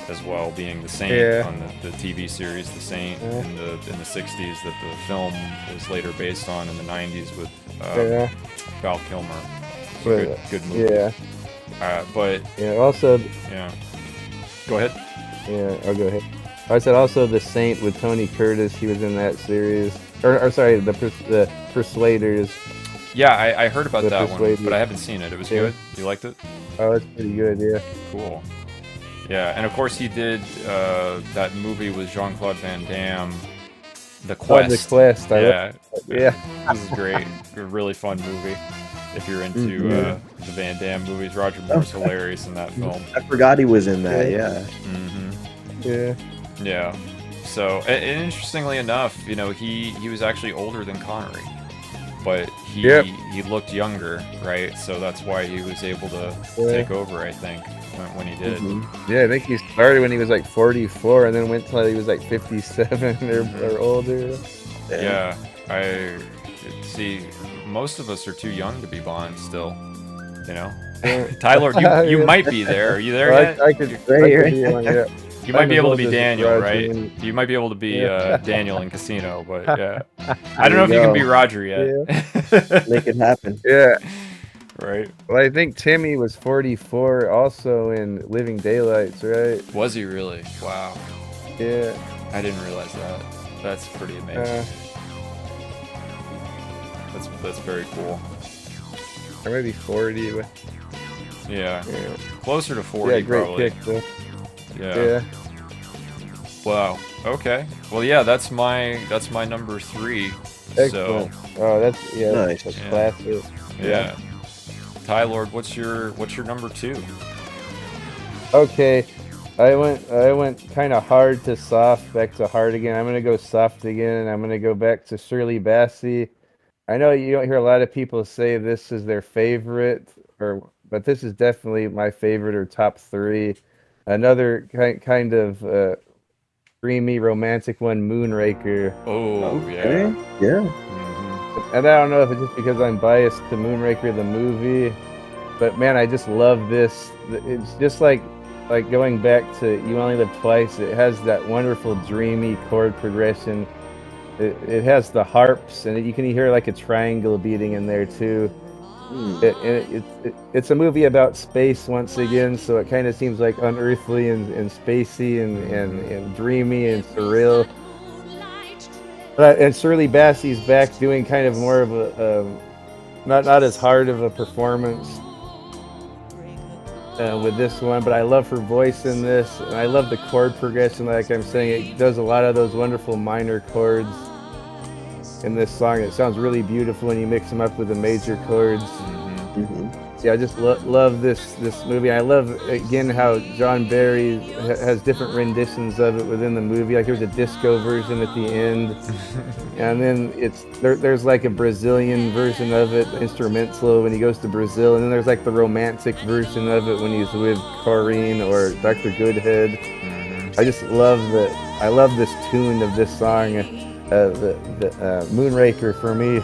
as well, being the Saint Yeah. on the TV series The Saint Yeah. in the 60s, that the film was later based on in the 90s with Yeah. Val Kilmer. It's a But, good movie. yeah. But Yeah. Also, yeah, go ahead. yeah. I'll go ahead. I said also the Saint with Tony Curtis. He was in that series. Or sorry, the Persuaders. Yeah, I heard about The that one, Persuaders. but I haven't seen it. It was Yeah. good. You liked it? Oh, it's pretty good. Yeah. Cool. Yeah, and of course he did that movie with Jean-Claude Van Damme, The Oh, Quest. The Quest. Yeah, Yeah. this is great. A really fun movie. If you're into Mhm. the Van Damme movies, Roger Moore's hilarious in that film. I forgot he was in that. Yeah. Yeah. Hmm. Yeah. Yeah. So, and interestingly enough, he was actually older than Connery, but Yep. he looked younger, right? So that's why he was able to Yeah. take over, I think, when he did. Mhm. Yeah. I think he started when he was like 44, and then went till he was like 57 or older. Yeah, I see. Most of us are too young to be Bond still. You know, Yeah. Tylord, you Yeah. might be there. Are you there Well, yet? I could Right, be on, yeah. You might be I'm able to as be old as Daniel, Roger right? when You might be able to be Yeah. Daniel in Casino, but yeah, I There don't know if you you can go. be Roger yet. Make it happen. Yeah. Right? Well, I think Timmy was 44 also in Living Daylights, right? Was he really? Wow, Yeah. I didn't realize that. That's pretty amazing. Uh, That's very cool. or maybe 40. But, Yeah, yeah. closer to 40 Yeah, great probably. pick, though. Yeah. Yeah. Wow. Okay. Well, yeah, that's my number 3. Excellent. Oh, that's Nice. That's Yeah. classic. So yeah. Tylord, what's your number 2? Okay. I went kind of hard to soft, back to hard again. I'm gonna go soft again. I'm gonna go back to Shirley Bassey. I know you don't hear a lot of people say this is their favorite, but this is definitely my favorite or top 3. Another kind of dreamy, romantic one, Moonraker. Oh, Okay. yeah. Yeah. Mhm. And I don't know if it's just because I'm biased to Moonraker the movie, but man, I just love this. It's just like going back to You Only Live Twice. It has that wonderful dreamy chord progression. It has the harps, and you can hear like a triangle beating in there too. It's a movie about space once again, so it kind of seems like unearthly and spacey and dreamy and surreal. And Shirley Bassey's back doing kind of more of a not as hard of a performance with this one, but I love her voice in this, and I love the chord progression. Like I'm saying, it does a lot of those wonderful minor chords in this song. It sounds really beautiful when you mix them up with the major chords. Yeah, I just love this movie. I love again how John Barry has different renditions of it within the movie. Like there's a disco version at the end, and then there's like a Brazilian version of it, instrumental when he goes to Brazil, and then there's like the romantic version of it when he's with Corrine or Dr. Goodhead. I just love I love this tune of this song. The Moonraker for me,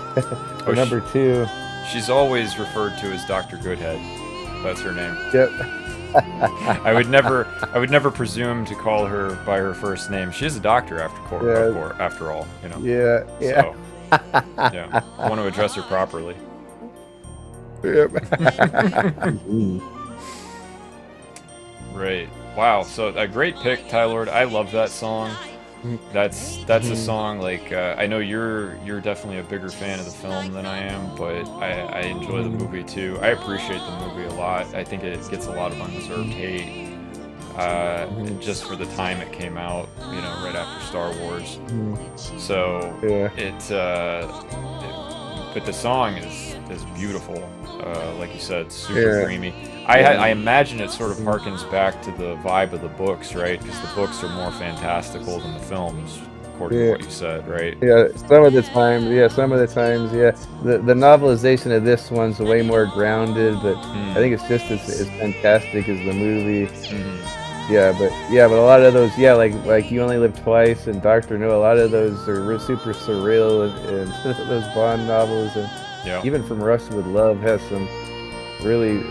for number 2. She's always referred to as Dr. Goodhead. That's her name. Yep. I would never presume to call her by her first name. She is a doctor after all, you know. Yeah. So, yeah. I want to address her properly. Yep. Right. Wow. So a great pick, Tylord. I love that song. That's a song like I know you're definitely a bigger fan of the film than I am, but I enjoy the movie too. I appreciate the movie a lot. I think it gets a lot of undeserved hate just for the time it came out, you know, right after Star Wars. So but the song is beautiful. Like you said, super dreamy. I imagine it sort of harkens back to the vibe of the books, right? Because the books are more fantastical than the films, according to what you said, right? Yeah, some of the times, yeah. The novelization of this one's way more grounded, but I think it's just as fantastic as the movie. Yeah, but a lot of those, like You Only Live Twice and Doctor No, a lot of those are super surreal, and those Bond novels, and even From Russia with Love has some really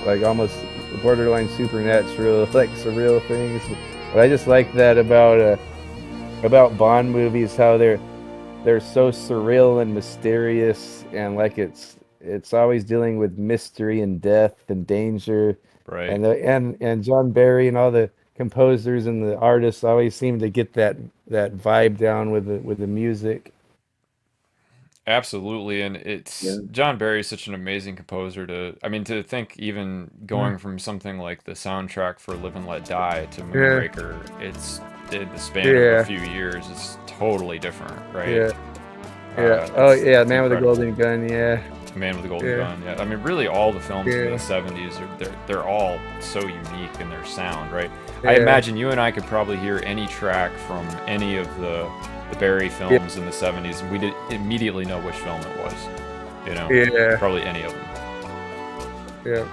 like almost borderline supernatural, like surreal things. But I just like that about Bond movies, how they're so surreal and mysterious, and like it's always dealing with mystery and death and danger. Right. And John Barry and all the composers and the artists always seem to get that vibe down with the music. Absolutely, and John Barry is such an amazing composer to think even going from something like the soundtrack for Live and Let Die to Moonraker, it's in the span of a few years, it's totally different, right? Man with a Golden Gun, Man with a Golden Gun, I mean, really all the films in the 70s, they're all so unique in their sound, right? I imagine you and I could probably hear any track from any of the Barry films in the 70s, and we did immediately know which film it was, you know? Probably any of them.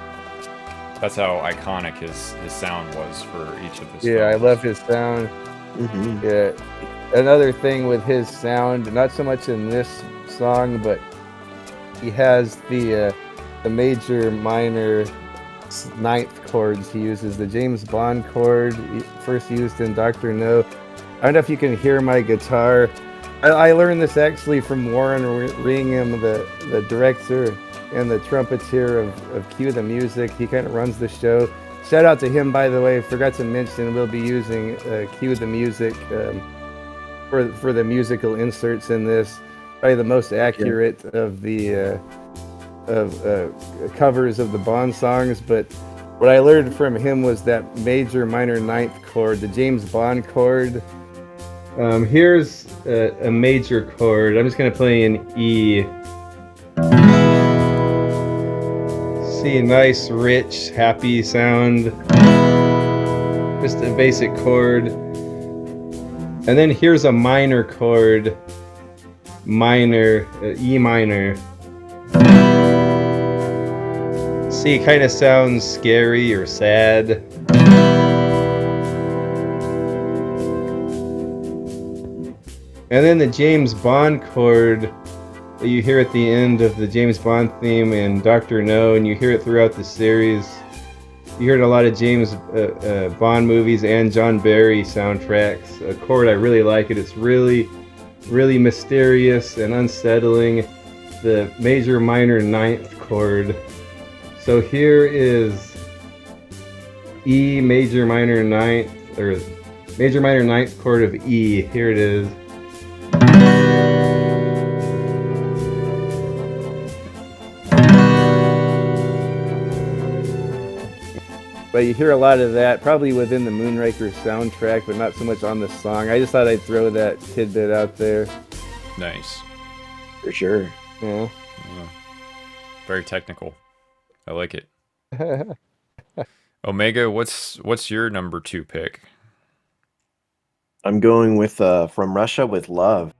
That's how iconic his sound was for each of his films. I love his sound. Another thing with his sound, not so much in this song, but he has the major minor ninth chords he uses. The James Bond chord, first used in Dr. No. I don't know if you can hear my guitar. I learned this actually from Warren Ringham, the director and the trumpeter of Cue the Music. He kind of runs the show. Shout out to him, by the way. Forgot to mention, we'll be using Cue the Music for the musical inserts in this. Probably the most accurate of the covers of the Bond songs. But what I learned from him was that major minor ninth chord, the James Bond chord. Here's a major chord. I'm just going to play an E. See, nice, rich, happy sound. Just a basic chord. And then here's a minor chord. Minor, E minor. See, it kind of sounds scary or sad. And then the James Bond chord that you hear at the end of the James Bond theme in Dr. No, and you hear it throughout the series. You hear it in a lot of James Bond movies and John Barry soundtracks. A chord, I really like it. It's really, really mysterious and unsettling. The major minor ninth chord. So here is E major minor ninth, or major minor ninth chord of E. Here it is. But you hear a lot of that probably within the Moonraker soundtrack, but not so much on the song. I just thought I'd throw that tidbit out there. Nice. For sure. Yeah. Yeah. Very technical. I like it. Omega, what's your number 2 pick? I'm going with From Russia with Love.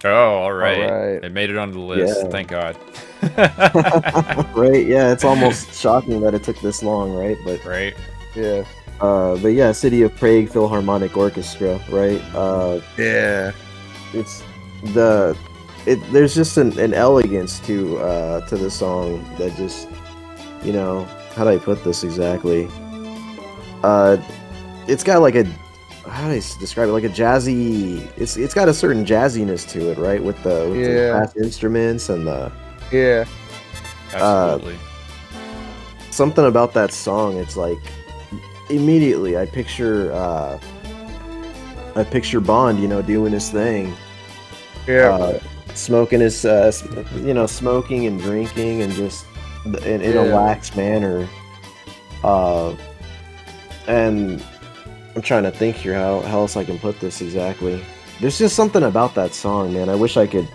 Oh, all right. All right. It made it onto the list. Yeah. Thank God. Right? Yeah, it's almost shocking that it took this long, right? But Right? Yeah. but yeah, City of Prague Philharmonic Orchestra, right? Yeah. It's there's just an elegance to the song that just, you know, how do I put this exactly? It's got like a, how do I describe it? Like a jazzy. It's got a certain jazziness to it, right? With the brass instruments and the Absolutely. something about that song. It's like immediately I picture Bond, you know, doing his thing. Smoking his, smoking and drinking and just in a lax manner. And I'm trying to think here how else I can put this exactly. There's just something about that song, man. I wish I could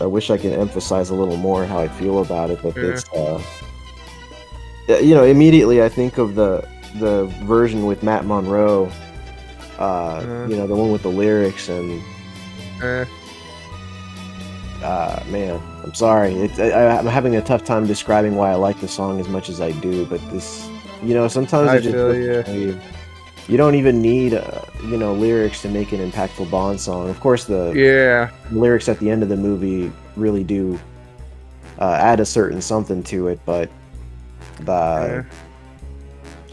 emphasize a little more how I feel about it, but it's immediately I think of the version with Matt Monroe, the one with the lyrics and man, I'm sorry. I'm having a tough time describing why I like the song as much as I do, but this, sometimes you don't even need lyrics to make an impactful Bond song. Of course, the lyrics at the end of the movie really do add a certain something to it, but I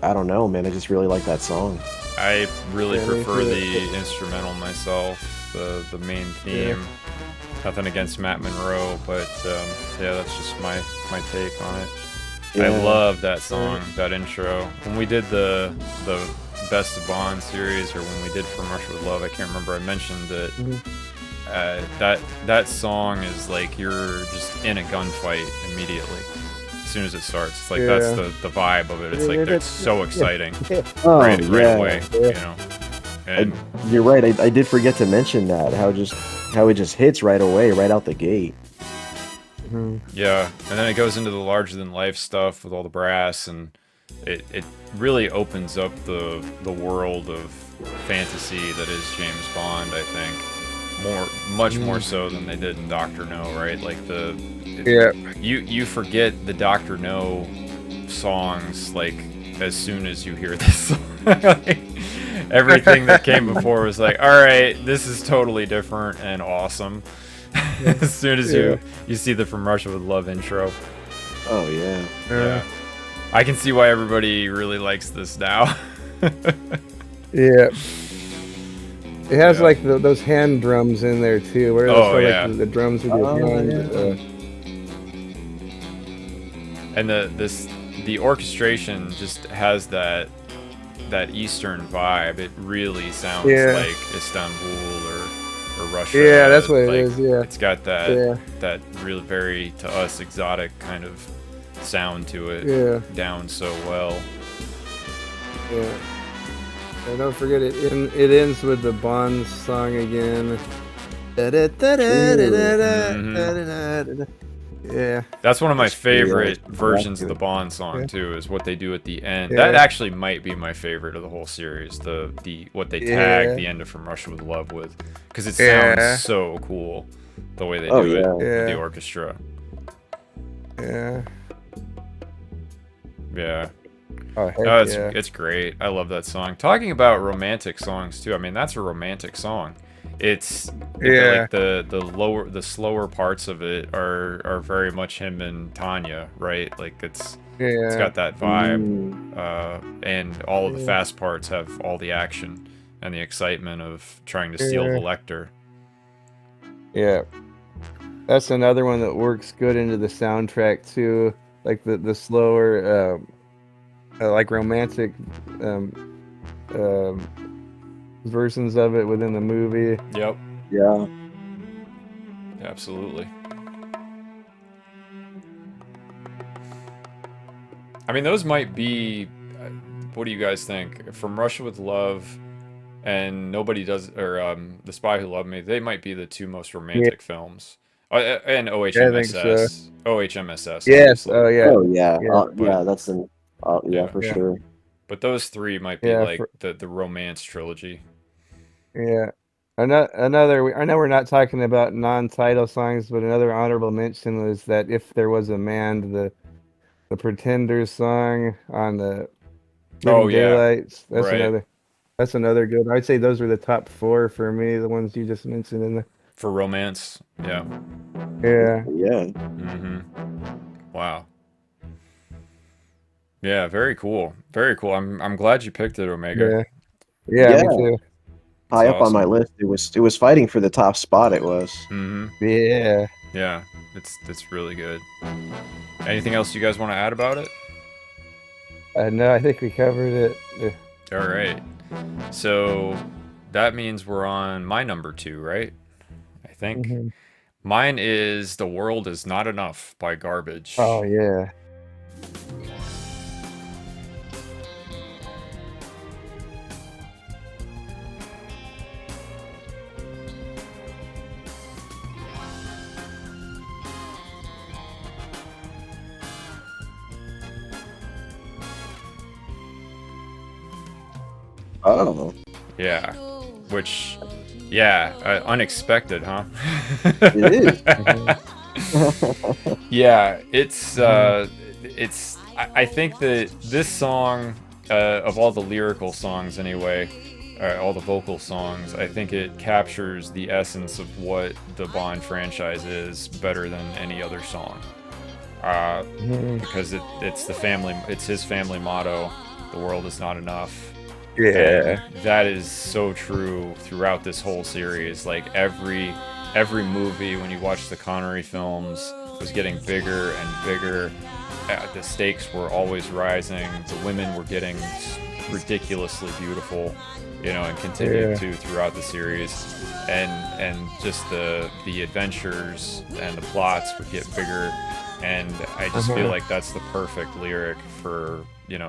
don't know, man. I just really like that song. I really prefer the instrumental myself, the main theme. Nothing against Matt Monroe, but that's just my take on it. I love that song, that intro. When we did the Best of Bond series, or when we did From Russia with Love, I can't remember, I mentioned that that song is like you're just in a gunfight immediately as soon as it starts. It's like that's the vibe of it. It's like it's so exciting right away, And you're right. I did forget to mention that how it just hits right away, right out the gate. Yeah, and then it goes into the larger than life stuff with all the brass, and it really opens up the world of fantasy that is James Bond. I think much more so than they did in Dr. No, right? Like you forget the Dr. No songs like as soon as you hear this song. Everything that came before was like, all right, this is totally different and awesome. As soon as you see the From Russia with Love intro. Oh yeah. I can see why everybody really likes this now. It has like those hand drums in there too. Where like the drums with your hand. And the orchestration just has that Eastern vibe. It really sounds like Istanbul or Russia. Yeah, that's what it is. Yeah, it's got that really very, to us, exotic kind of sound to it. Down so well. And don't forget it ends with the Bond song again. Yeah, that's one of my favorite versions of the Bond song too. Is what they do at the end. That actually might be my favorite of the whole series. The what they tag the end of From Russia with Love with, because it sounds so cool the way they do it with the orchestra. Yeah. Oh, heck No, yeah. it's great. I love that song. Talking about romantic songs too. I mean, that's a romantic song. It's Yeah. like the slower parts of it are very much him and Tanya, right? Like it's Yeah. got that vibe, Mm. and all of the Yeah. fast parts have all the action and the excitement of trying to steal the Yeah. lector. Yeah. That's another one that works good into the soundtrack too. Like the slower, like romantic versions of it within the movie. Yep, Yeah. absolutely. I mean, those might be. What do you guys think? From Russia with Love and Nobody Does, or The Spy Who Loved Me, they might be the two most romantic films. And Yeah, I think so. OHMSS, Yes. obviously. Oh yeah. Oh yeah. Yeah. Yeah. But That's an. Yeah, yeah, for Yeah. sure. but those three might be Yeah. like the romance trilogy. Yeah. Another. I know we're not talking about non-title songs, but another honorable mention was that "If There Was a Man," the Pretenders song on the Oh Living yeah, Daylights. right. That's another good. I'd say those were the top four for me. The ones you just mentioned in For romance, yeah. yeah. Yeah. Mm-hmm. Wow. Yeah, very cool. Very cool. I'm glad you picked it, Omega. Yeah. Yeah. Me too. High It's up on my awesome. list. It was fighting for the top spot. It was. Mm-hmm. Yeah. Yeah, it's really good. Anything else you guys want to add about it? No, I think we covered it. All right. So that means we're on my number 2, right? I think. Mhm. Mine is The World Is Not Enough by Garbage. Oh yeah. Oh. Yeah. Which, yeah, unexpected, huh? It is. Yeah, it's I think that this song, of all the lyrical songs anyway, all the vocal songs, I think it captures the essence of what the Bond franchise is better than any other song. Mhm. Because it's his family motto, the world is not enough. Yeah. And that is so true throughout this whole series. Like every movie, when you watch the Connery films, was getting bigger and bigger. The stakes were always rising. The women were getting ridiculously beautiful, and continued to throughout the series. And just the adventures and the plots would get bigger. And I just feel like that's the perfect lyric for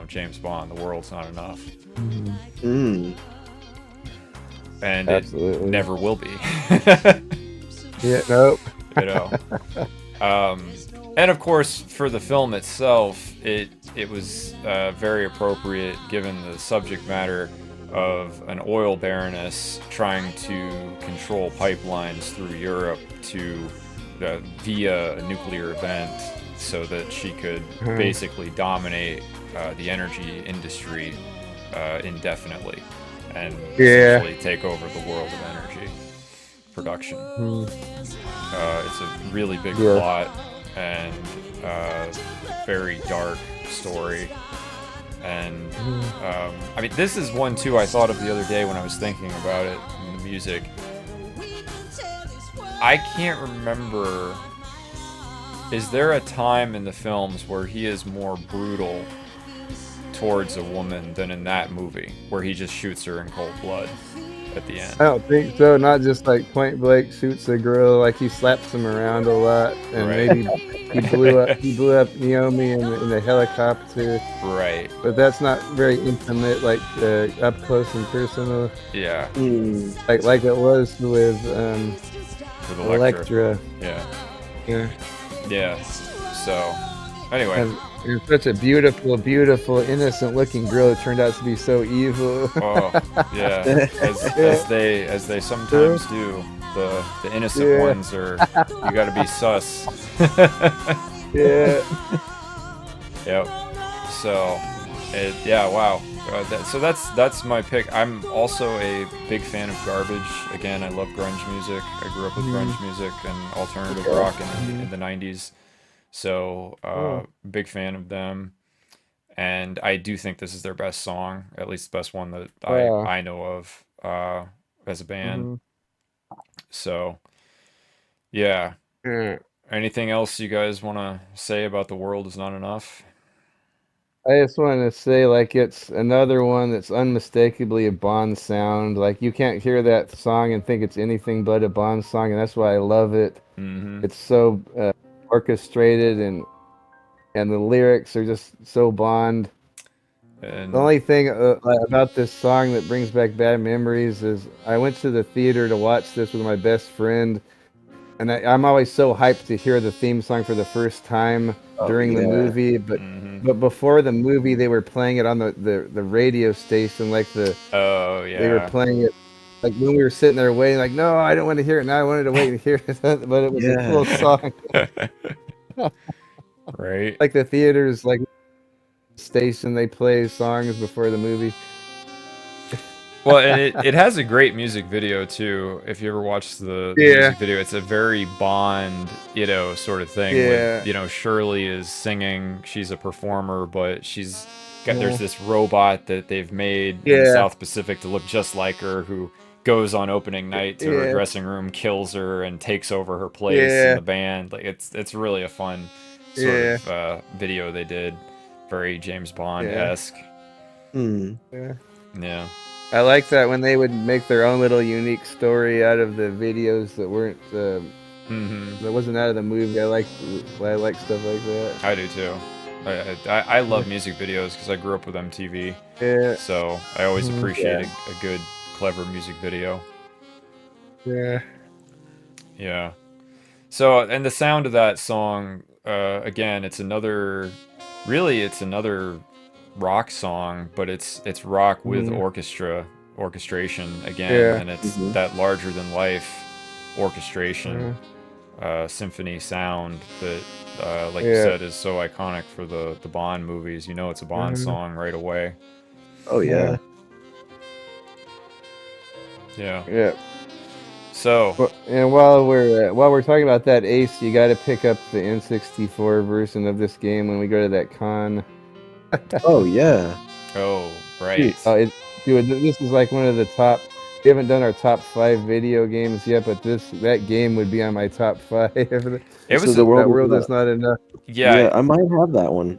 James Bond. The world's not enough. Mm. And Absolutely. it never will be. Yeah. Nope. And of course, for the film itself, it was very appropriate given the subject matter of an oil baroness trying to control pipelines through Europe to via a nuclear event, so that she could basically dominate the energy industry indefinitely and essentially take over the world of energy production. It's a really big plot and very dark story. And I mean, this is one too I thought of the other day when I was thinking about it in the music. I can't remember. Is there a time in the films where he is more brutal towards a woman than in that movie, where he just shoots her in cold blood at the end? I don't think so. Not just like point blank shoots a girl. Like he slaps them around a lot, and maybe he blew up Naomi in the helicopter. Right. But that's not very intimate, like up close and personal. Yeah. Mm. Like it was with Electra. Yeah. Yeah. So, anyway. And such a beautiful, beautiful, innocent-looking girl. It turned out to be so evil. Oh, yeah. As they sometimes do. The innocent ones are. You got to be sus. Yeah. Yep. So, yeah, wow. So that's my pick. I'm also a big fan of Garbage. Again, I love grunge music. I grew up with grunge music and alternative rock in the 90s. So, big fan of them. And I do think this is their best song, at least the best one that I know of as a band. So, yeah. Anything else you guys want to say about The World Is Not Enough? I just want to say, like, it's another one that's unmistakably a Bond sound. Like, you can't hear that song and think it's anything but a Bond song, and that's why I love it. Mm-hmm. It's so orchestrated, and the lyrics are just so Bond. And The only thing about this song that brings back bad memories is I went to the theater to watch this with my best friend, and I'm always so hyped to hear the theme song for the first time during the movie. But before the movie, they were playing it on the radio station, like oh they were yeah, playing it like when we were sitting there waiting. Like, no, I don't want to hear it now. I wanted to wait and hear it, but it was a cool song. right. Like the theaters, like station, they play songs before the movie. Well, and it has a great music video too. If you ever watch the music video, it's a very Bond, sort of thing. Yeah. With, Shirley is singing. She's a performer, but there's this robot that they've made in the South Pacific to look just like her, who goes on opening night to her dressing room, kills her, and takes over her place in the band. Like it's really a fun sort of video they did, very James Bond-esque. Yeah. I like that when they would make their own little unique story out of the videos that weren't that wasn't out of the movie. I like stuff like that. I do too. I love music videos because I grew up with MTV. Yeah. So I always appreciate a good, clever music video. Yeah. Yeah. So, and the sound of that song, again, it's another rock song, but it's rock with orchestration again, and it's that larger than life orchestration, symphony sound that, like you said, is so iconic for the Bond movies. It's a Bond song right away. Oh yeah. Yeah. So, and while we're talking about that, Ace, you got to pick up the N64 version of this game when we go to that con. Oh yeah. oh right. Dude, this is like one of the top. We haven't done our top 5 video games yet, but that game would be on my top 5. The world is not enough. Yeah, I might have that one.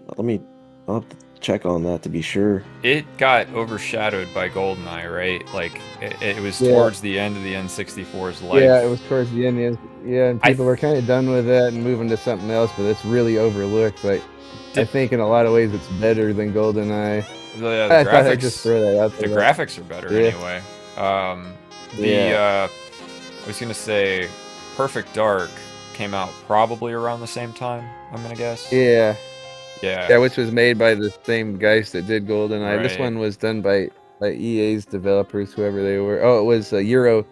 I'll have to check on that to be sure. it got overshadowed by GoldenEye, right? Like it was towards the end of the N64's life. Yeah, it was towards the end. Yeah, and people were kind of done with that and moving to something else, but it's really overlooked. Like, I think in a lot of ways it's better than GoldenEye. The I thought I'd graphics, just throw that out the there. graphics are better anyway. I was gonna say, Perfect Dark came out probably around the same time. I'm gonna guess. Yeah, Yeah. which was made by the same guys that did GoldenEye. This Right. one was done by EA's developers, whoever they were. Oh, it was Eurocom,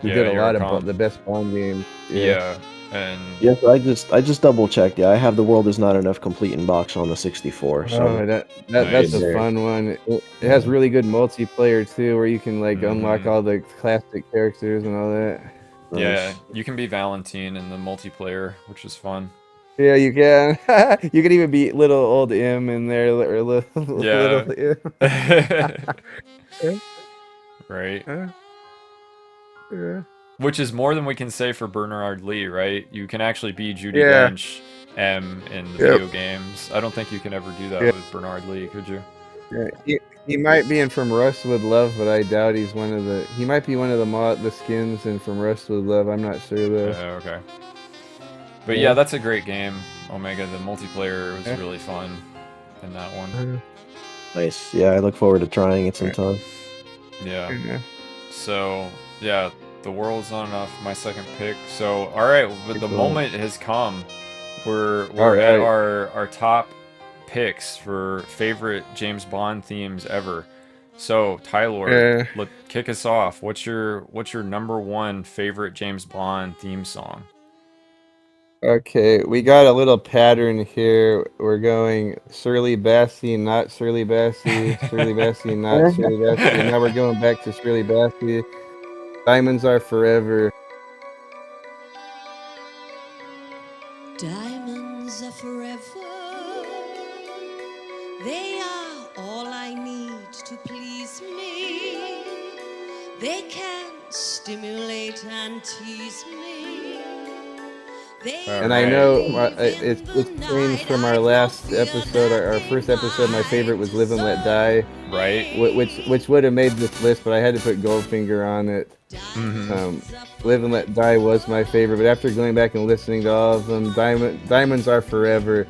who Yeah, did a lot Eurocom. of the best Bond games. Yeah. And Yes, I just double checked. Yeah, I have The World Is Not Enough complete in box on the 64. So Oh, that's Nice. a fun one. It has really good multiplayer too, where you can like unlock all the classic characters and all that. yeah, you can be Valentine in the multiplayer, which is fun. Yeah, you can. You can even be little old M in there, or little Yeah. M. Right. Yeah. Which is more than we can say for Bernard Lee, right? You can actually be Judi Yeah. Dench M in the video games. I don't think you can ever do that with Bernard Lee, could you? Yeah, he might be in From Rust with Love, but I doubt he's one of the. He might be one of the skins in From Rust with Love. I'm not sure though. Okay. But yeah, that's a great game, Omega. The multiplayer was really fun in that one. nice. Yeah, I look forward to trying it sometime. Yeah. Yeah. So, yeah, The World's Not Enough, my second pick. So, all right, but the moment has come. We're at our top picks for favorite James Bond themes ever. So, Tylord, kick us off. What's your number one favorite James Bond theme song? Okay, we got a little pattern here. We're going Shirley Bassey, not Shirley Bassey, Shirley Bassey, not Shirley Bassey, and now we're going back to Shirley Bassey. Diamonds Are Forever. Diamonds are forever. They are all I need to please me. They can stimulate and tease me. They And I know it's changed from our last episode. Our first episode, my favorite was Live and Let Die, Right? which would have made this list, but I had to put Goldfinger on it. Live and Let Die was my favorite, but after going back and listening to all of them, Diamonds Are Forever.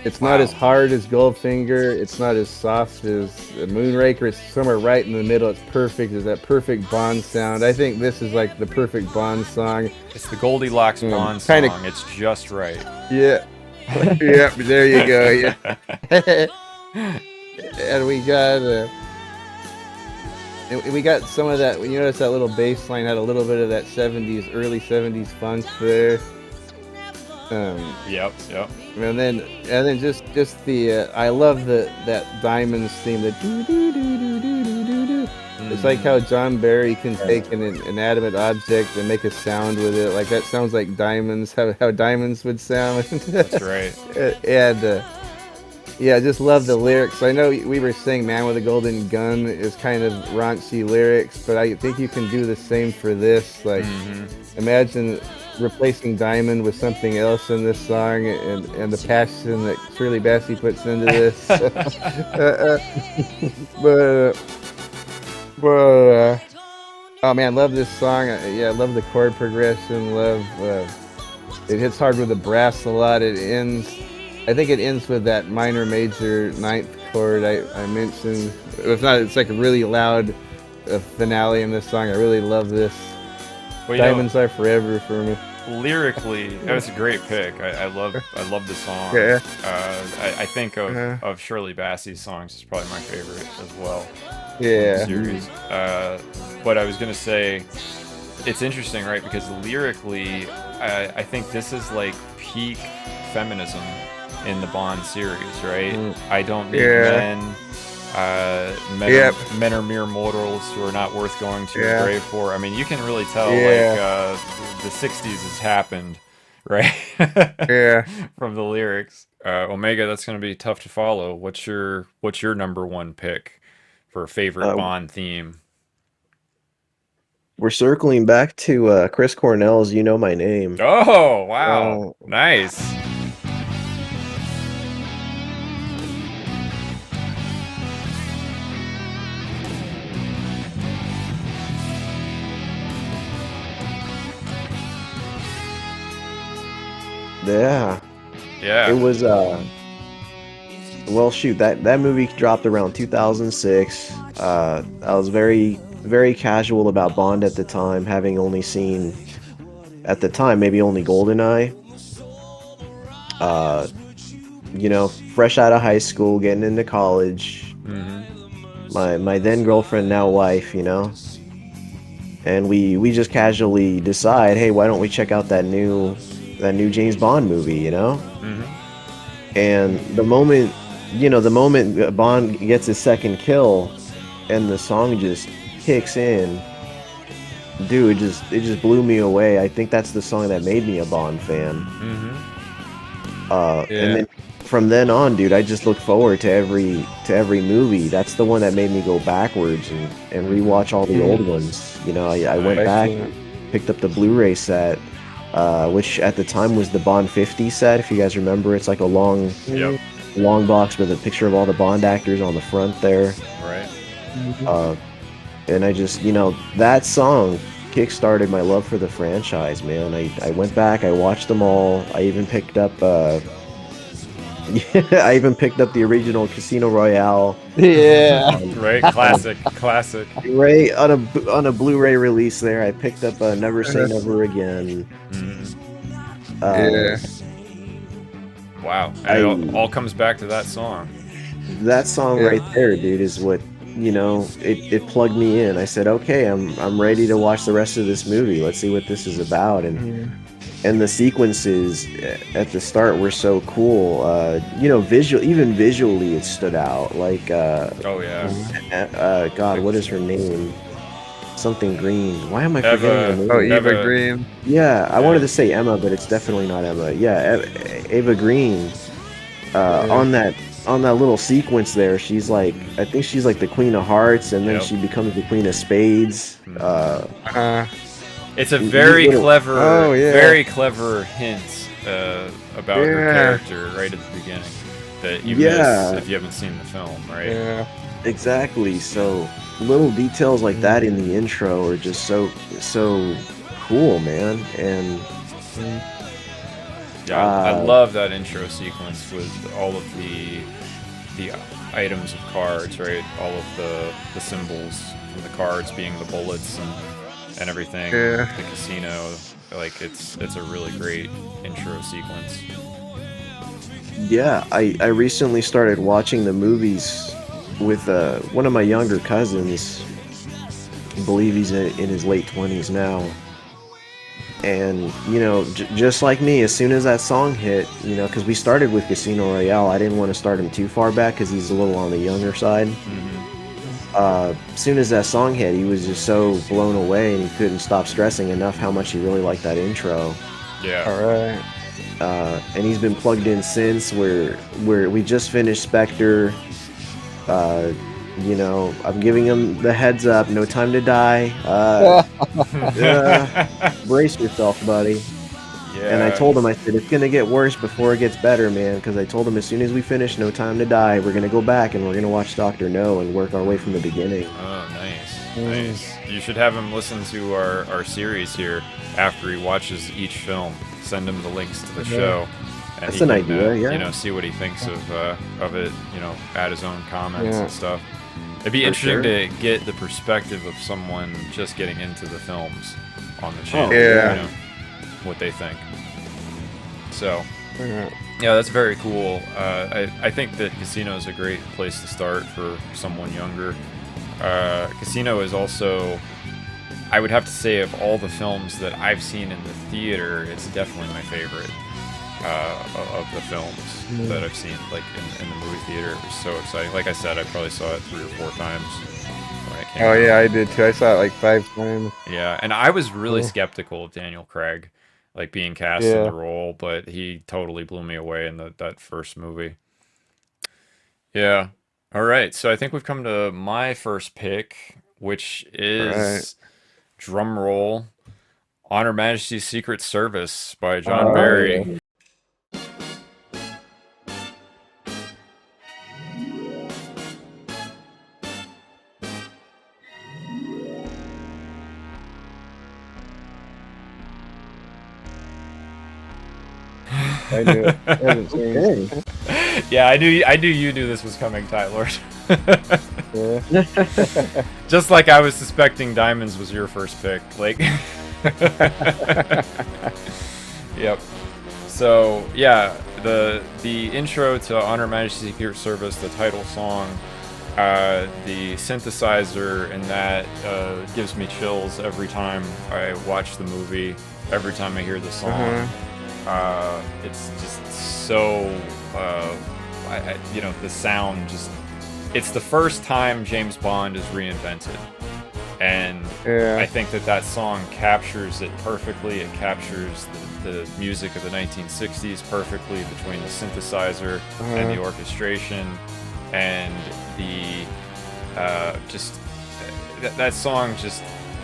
It's not as hard as Goldfinger. It's not as soft as Moonraker. It's somewhere right in the middle. It's perfect. It's that perfect Bond sound. I think this is like the perfect Bond song. It's the Goldilocks Bond kinda- song. It's just right. Yeah. Yeah, there you go. Yeah. And we got some of that. You notice that little bass line had a little bit of that early 70s funk there. Yep. And then just the I love that Diamonds theme. The doo doo doo doo doo doo doo doo. It's like how John Barry can take an inanimate object and make a sound with it. Like that sounds like diamonds. How diamonds would sound. That's right. And yeah, I just love the lyrics. I know we were saying "Man with a Golden Gun" is kind of raunchy lyrics, but I think you can do the same for this. Like, imagine replacing diamond with something else in this song, and the passion that Shirley Bassey puts into this. Oh man, love this song. Yeah, love the chord progression. Love it hits hard with the brass a lot. I think it ends with that minor major ninth chord I mentioned. If not, it's like a really loud finale in this song. I really love this. Well, Diamonds Are Forever for me. Lyrically, that was a great pick. I love the song. Yeah. I think of Shirley Bassey's songs is probably my favorite as well. Yeah. Series. But I was gonna say, it's interesting, right? Because lyrically, I think this is like peak feminism in the Bond series, right? I don't need men. Men are mere mortals who are not worth going to a grave for. I mean, you can really tell like the 60s has happened, right? From the lyrics. Omega, that's going to be tough to follow. What's your number one pick for a favorite Bond theme? We're circling back to Chris Cornell's "You Know My Name." Oh, wow. Nice. Yeah. It was well, shoot, that movie dropped around 2006. I was very, very casual about Bond at the time, having only seen, at the time, maybe only GoldenEye. You know, fresh out of high school, getting into college. My then girlfriend, now wife, you know. And we just casually decide, hey, why don't we check out that new James Bond movie, you know? And the moment Bond gets his second kill and the song just kicks in, dude, it just blew me away. I think that's the song that made me a Bond fan. And then from then on, dude, I just look forward to every movie. That's the one that made me go backwards and rewatch all the old ones. You know, I went back, picked up the Blu-ray set, which at the time was the Bond 50 set. If you guys remember, it's like a long box with a picture of all the Bond actors on the front there. Right. And I just, you know, that song kickstarted my love for the franchise, man. I went back, I watched them all. I even picked up the original Casino Royale. Right, classic. Right, on a Blu-ray release there. I picked up Never Say Never Again. Wow. And it all comes back to that song. That song right there, dude, is what, you know, it plugged me in. I said, okay, I'm ready to watch the rest of this movie. Let's see what this is about. And and the sequences at the start were so cool. You know, even visually, it stood out. Like, Oh yeah. God, what is her name? Something Green. Why am I forgetting her name? Oh, Eva Eva- Green. Yeah, I wanted to say Emma, but it's definitely not Emma. Yeah, Ava Green. On that little sequence there, she's like, I think she's like the Queen of Hearts, and then Yep. she becomes the Queen of Spades. It's a very little- clever, Oh, yeah. very clever hint about her Yeah. character right at the beginning that you Yeah. miss if you haven't seen the film, right? Yeah. Exactly. So little details like that in the intro are just so cool, man. And Yeah, I love that intro sequence with all of the items of cards, right? All of the symbols from the cards being the bullets and everything. Yeah. The casino, like it's a really great intro sequence. yeah, I recently started watching the movies with one of my younger cousins. I believe he's in his late 20s now. And, you know, just like me, as soon as that song hit, you know, because we started with Casino Royale, I didn't want to start him too far back because he's a little on the younger side. As soon as that song hit, he was just so blown away, and he couldn't stop stressing enough how much he really liked that intro. Yeah. All right. And he's been plugged in since. Where we just finished Spectre. You know, I'm giving him the heads up. No Time to Die. Brace yourself, buddy. Yeah. And I told him, I said, it's gonna get worse before it gets better, man. Because I told him as soon as we finish No Time to Die, we're gonna go back and we're gonna watch Doctor No and work our way from the beginning. Oh, nice. Nice. You should have him listen to our series here after he watches each film. Send him the links to the show. And That's he an can, idea, yeah. You know, see what he thinks of it, you know, add his own comments Yeah. and stuff. It'd be For interesting sure. to get the perspective of someone just getting into the films on the channel. yeah. You know, what they think. So, Yeah. yeah, that's very cool. I think that Casino is a great place to start for someone younger. Casino is also, I would have to say, of all the films that I've seen in the theater, it's definitely my favorite of the films that I've seen, like in the movie theater. It was so exciting. Like I said, I probably saw it 3 or 4 times when it came Oh out. yeah, I did too. I saw it like 5 times. Yeah, and I was really Cool. skeptical of Daniel Craig, like being cast in Yeah. the role, but he totally blew me away in that first movie. Yeah. All right, so I think we've come to my first pick, which is Right. drum roll, On Her Majesty's Secret Service by John Oh, Barry. I knew it. I haven't seen it. Okay. Yeah, I knew you knew this was coming, Tylord. Yeah. Just like I was suspecting Diamonds was your first pick. Like, yep. So yeah, the intro to On Her Majesty's Secret Service, the title song, the synthesizer, and that gives me chills every time I watch the movie. Every time I hear the song, it's just so. You know, the sound just. It's the first time James Bond is reinvented. And Yeah. I think that song captures it perfectly. It captures the music of the 1960s perfectly between the synthesizer and the orchestration and the just that song just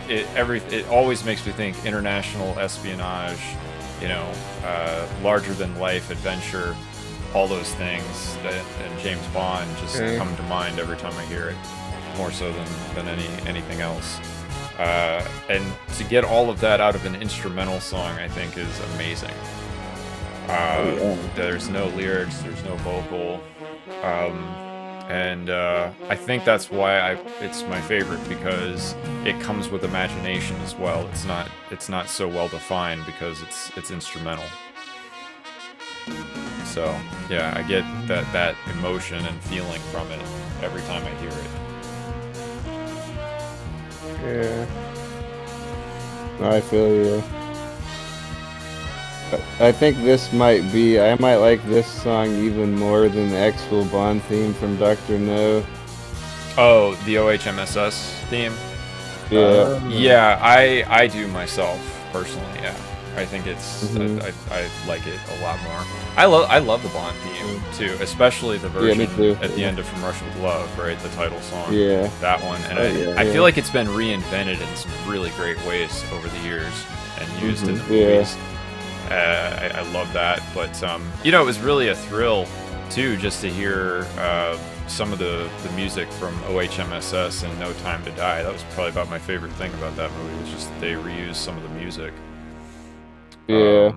it always makes me think international espionage, you know, larger than life adventure. All those things that and James Bond just come to mind every time I hear it, more so than anything else. And to get all of that out of an instrumental song, I think, is amazing. There's no lyrics, there's no vocal, and I think that's why it's my favorite, because it comes with imagination as well. It's not so well defined because it's instrumental. So yeah, I get that emotion and feeling from it every time I hear it. Yeah. No, I feel you. I think this might be. I might like this song even more than the actual Bond theme from Doctor No. Oh, the OHMSS theme. Yeah. Yeah, I do myself personally. Yeah, I think it's I like it a lot more. I love the Bond theme too, especially the version me too. at the end of From Russia with Love, right? The title song. Yeah. That one, and I feel like it's been reinvented in some really great ways over the years and used in the movies. I love that, but you know, it was really a thrill too just to hear some of the music from OHMSS and No Time to Die. That was probably about my favorite thing about that movie, was just that they reused some of the music. Yeah.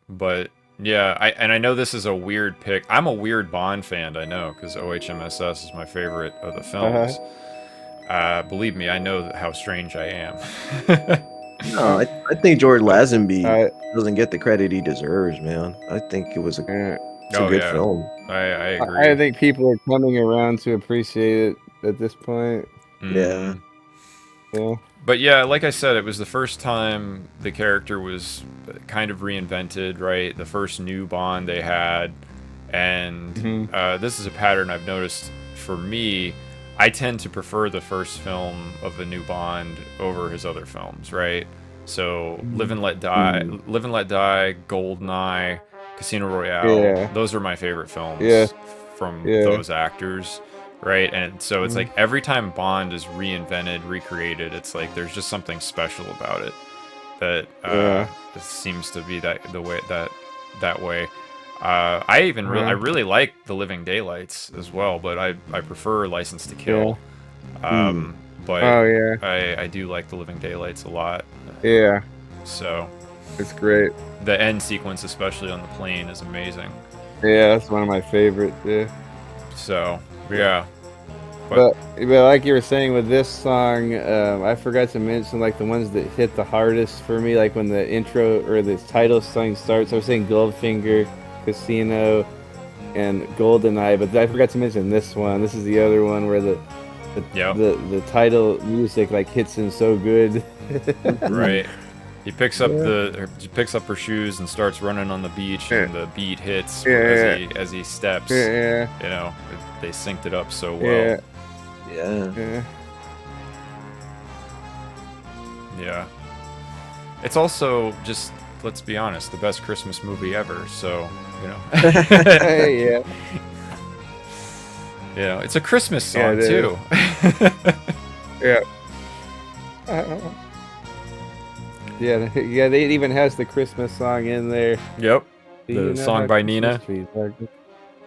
But yeah, I know this is a weird pick. I'm a weird Bond fan, I know, because OHMSS is my favorite of the films. Believe me, I know how strange I am. No, I think George Lazenby doesn't get the credit he deserves, man. I think it was a good film. I agree. I think people are coming around to appreciate it at this point. Yeah. Yeah. But yeah, like I said, it was the first time the character was kind of reinvented, right? The first new Bond they had. And this is a pattern I've noticed for me. I tend to prefer the first film of a new Bond over his other films, right? So Live and Let Die, GoldenEye, Casino Royale. Those are my favorite films from those actors, right? And so it's like every time Bond is reinvented, recreated, it's like there's just something special about it that it seems to be that way. I really like The Living Daylights as well, but I prefer License to Kill. But I do like The Living Daylights a lot. Yeah. So it's great. The end sequence, especially on the plane, is amazing. Yeah, that's one of my favorites. Yeah. So yeah. But like you were saying with this song, I forgot to mention like the ones that hit the hardest for me, like when the intro or the title song starts. I was saying Goldfinger, Casino, and GoldenEye, but I forgot to mention this one. This is the other one where the title music like hits in so good. Right. He picks up her shoes and starts running on the beach, and the beat hits as he steps. You know, they synced it up so well. Yeah. It's also just, let's be honest, the best Christmas movie ever. So, you know. Yeah. You know, it's a Christmas song too. Yeah, it even has the Christmas song in there. Yep. The song by Nina.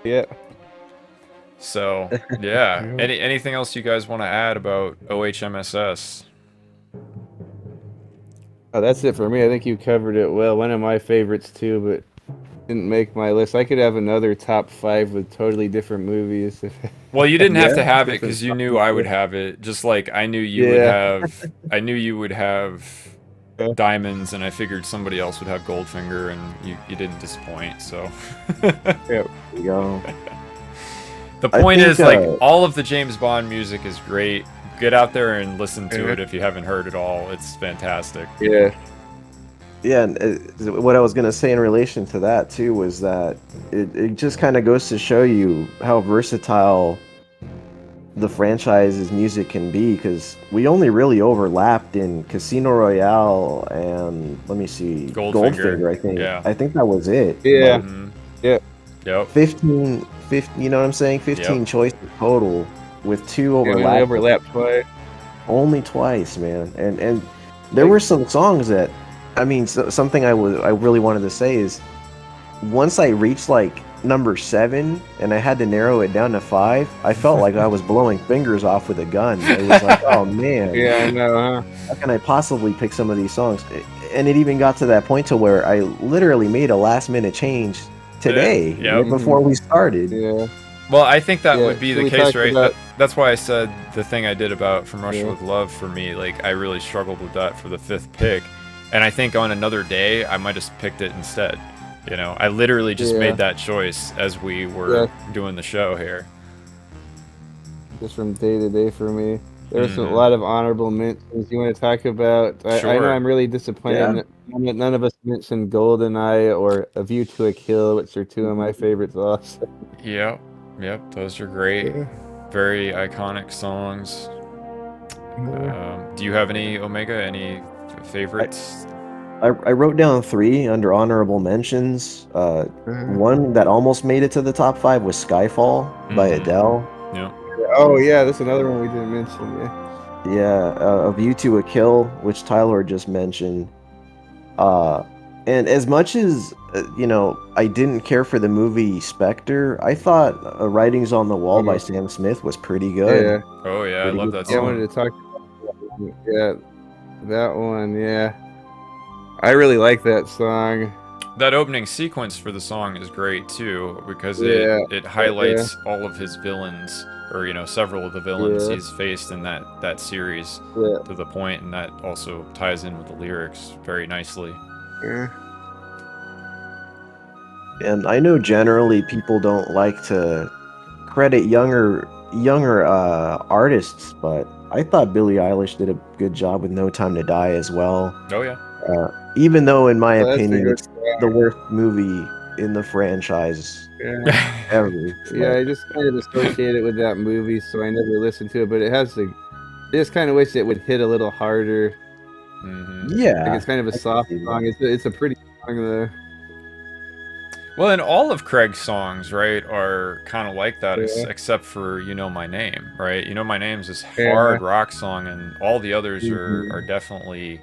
Yeah. So, yeah. Anything else you guys want to add about OHMSS? Oh, that's it for me. I think you covered it well. One of my favorites too, but didn't make my list. I could have another top 5 with totally different movies. Well, you didn't have to have it because you knew I would have it. Just like I knew you would have. I knew you would have Diamonds, and I figured somebody else would have Goldfinger, and you didn't disappoint. So. There we go. The point is, like, all of the James Bond music is great. Get out there and listen to it if you haven't heard it all. It's fantastic. Yeah, and what I was going to say in relation to that, too, was that it just kind of goes to show you how versatile the franchise's music can be, because we only really overlapped in Casino Royale and, let me see, Goldfinger, I think. Yeah. I think that was it. Yeah. Like, Yep. 15, you know what I'm saying? 15 choices total, with 2 overlaps. Overlapped twice. Only twice, man. And there were some songs that, I mean, something I really wanted to say is, once I reached like number 7 and I had to narrow it down to 5, I felt like I was blowing fingers off with a gun. It was like, oh man. Yeah, I know, huh? How can I possibly pick some of these songs? And it even got to that point to where I literally made a last minute change today, right before we started. Yeah. Well, I think that would be so the case, right? about- That's why I said the thing I did about From Russia with Love for me. Like, I really struggled with that for the 5th pick. And I think on another day, I might have picked it instead. You know, I literally just made that choice as we were doing the show here. Just from day to day for me. There's a lot of honorable mentions you want to talk about. I know Sure. I'm really disappointed Yeah. that none of us mentioned GoldenEye or A View to a Kill, which are two of my favorites also. Yep. Those are great. Very iconic songs. Do you have any Omega? Any favorites? I wrote down 3 under honorable mentions. One that almost made it to the top 5 was Skyfall by Adele. Yeah. Oh yeah, that's another one we didn't mention. Yeah, A View to a Kill, which Tylord just mentioned. And as much as I didn't care for the movie Spectre, I thought Writings on the Wall by Sam Smith was pretty good. Yeah. Oh yeah, Pretty I love good that Yeah, I song. wanted to talk about that one. Yeah, I really like that song. That opening sequence for the song is great too, because Yeah. it highlights all of his villains, or several of the villains Yeah. he's faced in that series Yeah. to the point, and that also ties in with the lyrics very nicely. Yeah. And I know generally people don't like to credit younger artists, but I thought Billie Eilish did a good job with No Time to Die as well. Oh yeah. Even though, in my Oh, that's a opinion, good it's the worst movie in the franchise ever. Yeah, I just kind of associate it with that movie, so I never listened to it. But I just kind of wish it would hit a little harder. Yeah, Like it's kind of a soft song. It's a pretty song though. Well, and all of Craig's songs, right, are kind of like that, Yeah. except for "You Know My Name," right? "You Know My Name's this hard rock song, and all the others are definitely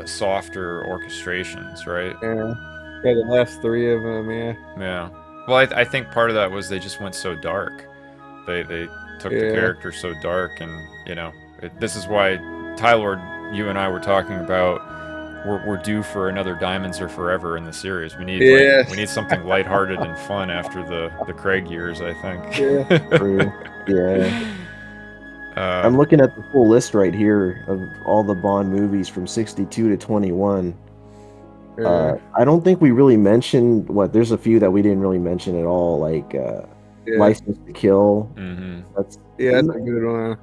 softer orchestrations, right? Yeah, the last 3 of them, Yeah. Well, I think part of that was they just went so dark. They took the character so dark, and this is why Tylord, you and I were talking about. We're due for another Diamonds Are Forever in the series. We need we need something lighthearted and fun after the Craig years, I think. True. Yeah. I'm looking at the full list right here of all the Bond movies from 62 to 21. I don't think we really mentioned there's a few that we didn't really mention at all, like License to Kill. That's a good one.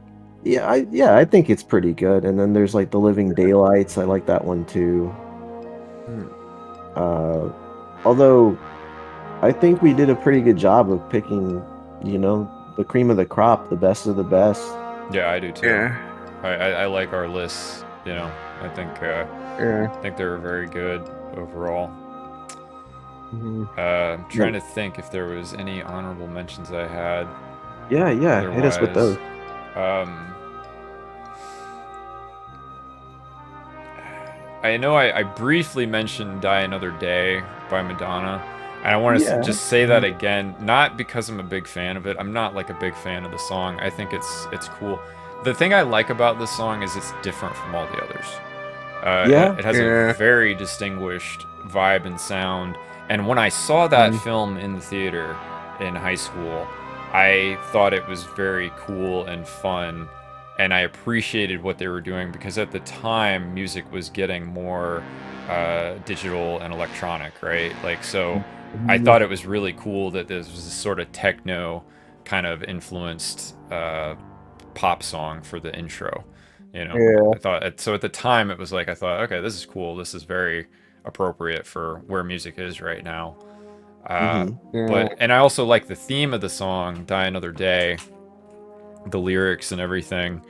Yeah, I think it's pretty good. And then there's like The Living Daylights. I like that one too. Although I think we did a pretty good job of picking, the cream of the crop, the best of the best. Yeah, I do too. Yeah. I like our lists. I think they were very good overall. I'm trying to think if there was any honorable mentions I had. Yeah, hit us with those. I know I briefly mentioned Die Another Day by Madonna, and I want to just say that again, not because I'm a big fan of it. I'm not like a big fan of the song. I think it's cool. The thing I like about this song is it's different from all the others. It has a very distinguished vibe and sound, and when I saw that film in the theater in high school, I thought it was very cool and fun. And I appreciated what they were doing because at the time, music was getting more digital and electronic, right? Like, so I thought it was really cool that this was this sort of techno kind of influenced pop song for the intro. I thought so at the time it was like I thought, okay, this is cool. This is very appropriate for where music is right now. But I also like the theme of the song, "Die Another Day." The lyrics and everything,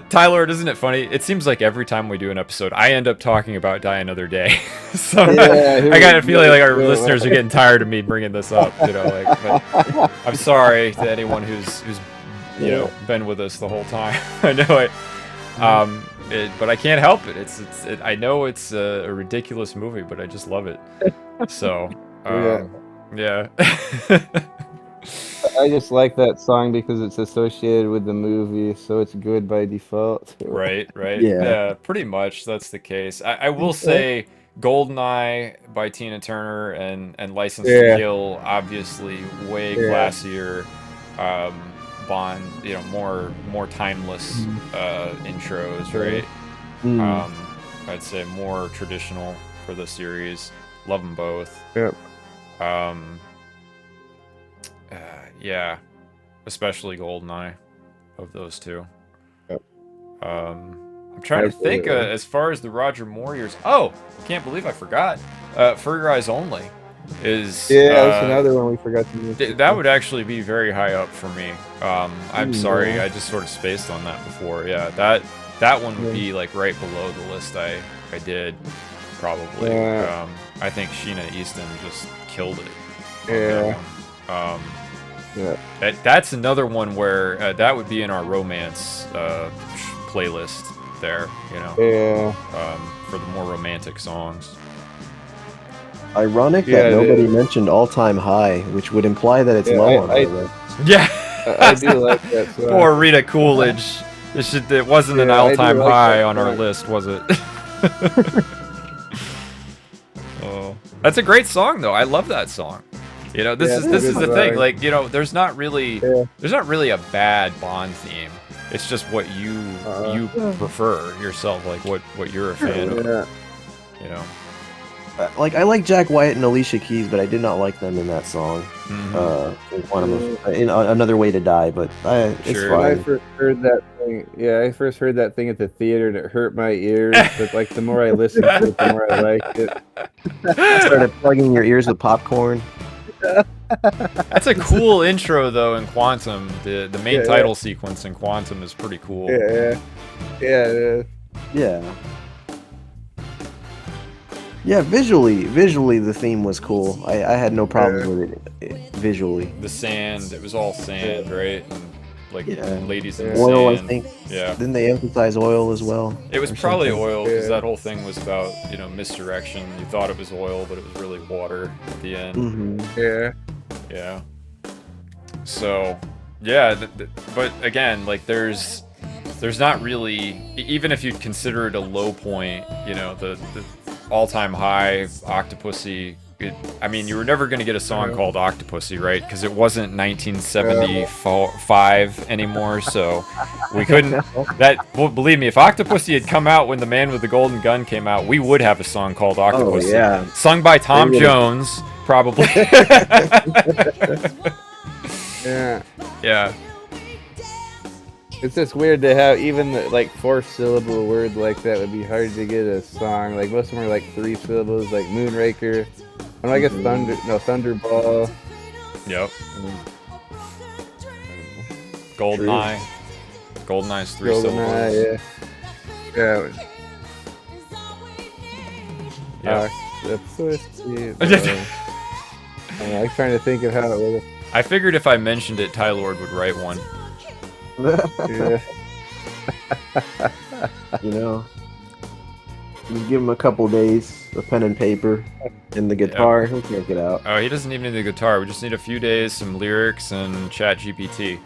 Tylord, isn't it funny? It seems like every time we do an episode, I end up talking about Die Another Day. So I got a feeling like our listeners are getting tired of me bringing this up. But I'm sorry to anyone who's been with us the whole time. I know it. But I can't help it. I know it's a ridiculous movie, but I just love it. So. Yeah. I just like that song because it's associated with the movie, so it's good by default. Right. Yeah, pretty much that's the case. I will say GoldenEye by Tina Turner and License to Kill, obviously way classier. Bond, more timeless intros, right? I'd say more traditional for the series. Love them both. Yep. Yeah, especially Goldeneye, of those two. Yep. I'm trying to think as far as the Roger Moore years. Oh, can't believe I forgot. For Your Eyes Only is that's another one we forgot to mention. that would actually be very high up for me. I'm sorry, I just sort of spaced on that before. Yeah, that one would be like right below the list I did, probably. Yeah. I think Sheena Easton just killed it. Yeah. Yeah. That's another one where that would be in our romance playlist there, you know. Yeah. For the more romantic songs. Ironic that nobody mentioned All Time High, which would imply that it's low on our list. Yeah. I do like that song. Poor Rita Coolidge. It wasn't an all-time high on our list, was it? Oh, that's a great song, though. I love that song. You know, this is the thing. Like, you know, there's not really a bad Bond theme. It's just what you prefer yourself, like what you're a fan of. You know. Like, I like Jack White and Alicia Keys, but I did not like them in that song. In Quantum of, in Another Way to Die, but it's fine. When I first heard that thing, I first heard that thing at the theater and it hurt my ears. But like the more I listened to it, the more I liked it. I started plugging your ears with popcorn. That's a cool intro, though. In Quantum, the main title sequence in Quantum is pretty cool. Yeah, visually the theme was cool. I had no problem with it visually. The sand, it was all sand, right? And like ladies in the oil, sand. I think. Yeah. Didn't they emphasize oil as well? It was probably oil, because that whole thing was about, you know, misdirection. You thought it was oil, but it was really water at the end. Yeah. So, yeah, but again, like there's not really, even if you'd consider it a low point, you know, the all-time high, Octopussy. I mean, you were never going to get a song called Octopussy, right? Because it wasn't 1975 anymore, so we couldn't. Well, believe me, if Octopussy had come out when The Man with the Golden Gun came out, we would have a song called Octopussy. Oh, yeah. Sung by Tom Jones, probably. Yeah. It's just weird to have even like 4-syllable word like that would be hard to get a song. Like most of them are like 3 syllables, like Moonraker. And I guess Thunderball. Yep. Goldeneye. Goldeneye's 3 syllables. I'm trying to think of how it would. I figured if I mentioned it, Tylord would write one. You know, just give him a couple days, a pen and paper, and the guitar. He'll crank it out. Oh, he doesn't even need the guitar. We just need a few days, some lyrics, and ChatGPT.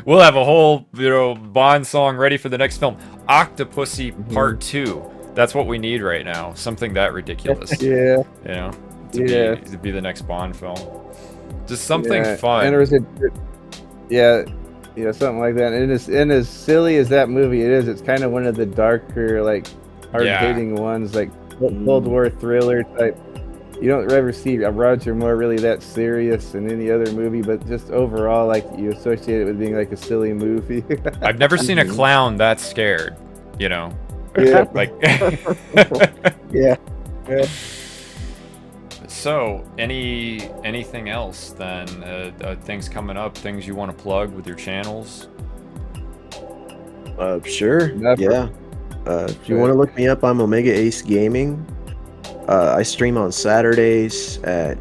We'll have a whole, you know, Bond song ready for the next film. Octopussy Part 2. That's what we need right now. Something that ridiculous. You know, to be the next Bond film. Just something fun. And there was something like that. And as silly as that movie is, it's kind of one of the darker, like hard-hitting ones, like Cold War thriller type. You don't ever see Roger Moore really that serious in any other movie, but just overall, like you associate it with being like a silly movie. I've never seen a clown that scared. You know, like So, anything else then? Things coming up, things you want to plug with your channels? Sure. Yeah. If you want to look me up, I'm Omega Ace Gaming. I stream on Saturdays at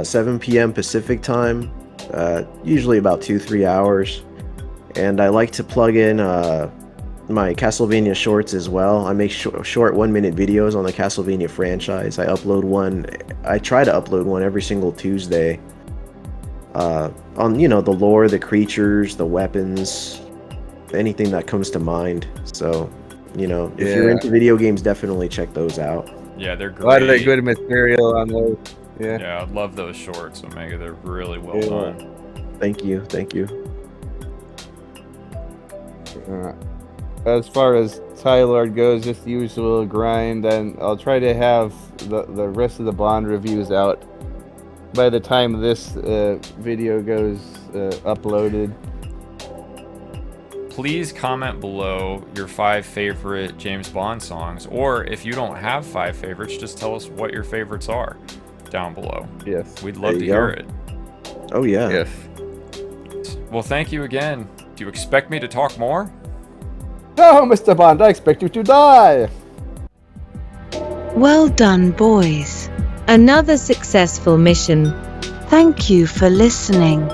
7 p.m. Pacific time, usually about 2-3 hours. And I like to plug in my Castlevania shorts as well. I make short 1-minute videos on the Castlevania franchise. I try to upload one every single Tuesday on, you know, the lore, the creatures, the weapons, anything that comes to mind. So, you know, if you're into video games, definitely check those out. Yeah, they're great. A lot of good material on those. Yeah, I love those shorts, Omega. They're really well done. Thank you. as far as Tylord goes, just the usual grind, and I'll try to have the rest of the Bond reviews out by the time this video goes uploaded. Please comment below your 5 favorite James Bond songs, or if you don't have 5 favorites, just tell us what your favorites are down below. Yes. We'd love There to you hear go. it. Oh yeah. Yes. Well, thank you again. Do you expect me to talk more? No, Mr. Bond, I expect you to die! Well done, boys. Another successful mission. Thank you for listening.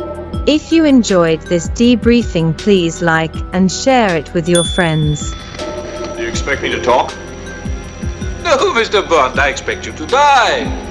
If you enjoyed this debriefing, please like and share it with your friends. Do you expect me to talk? No, Mr. Bond, I expect you to die.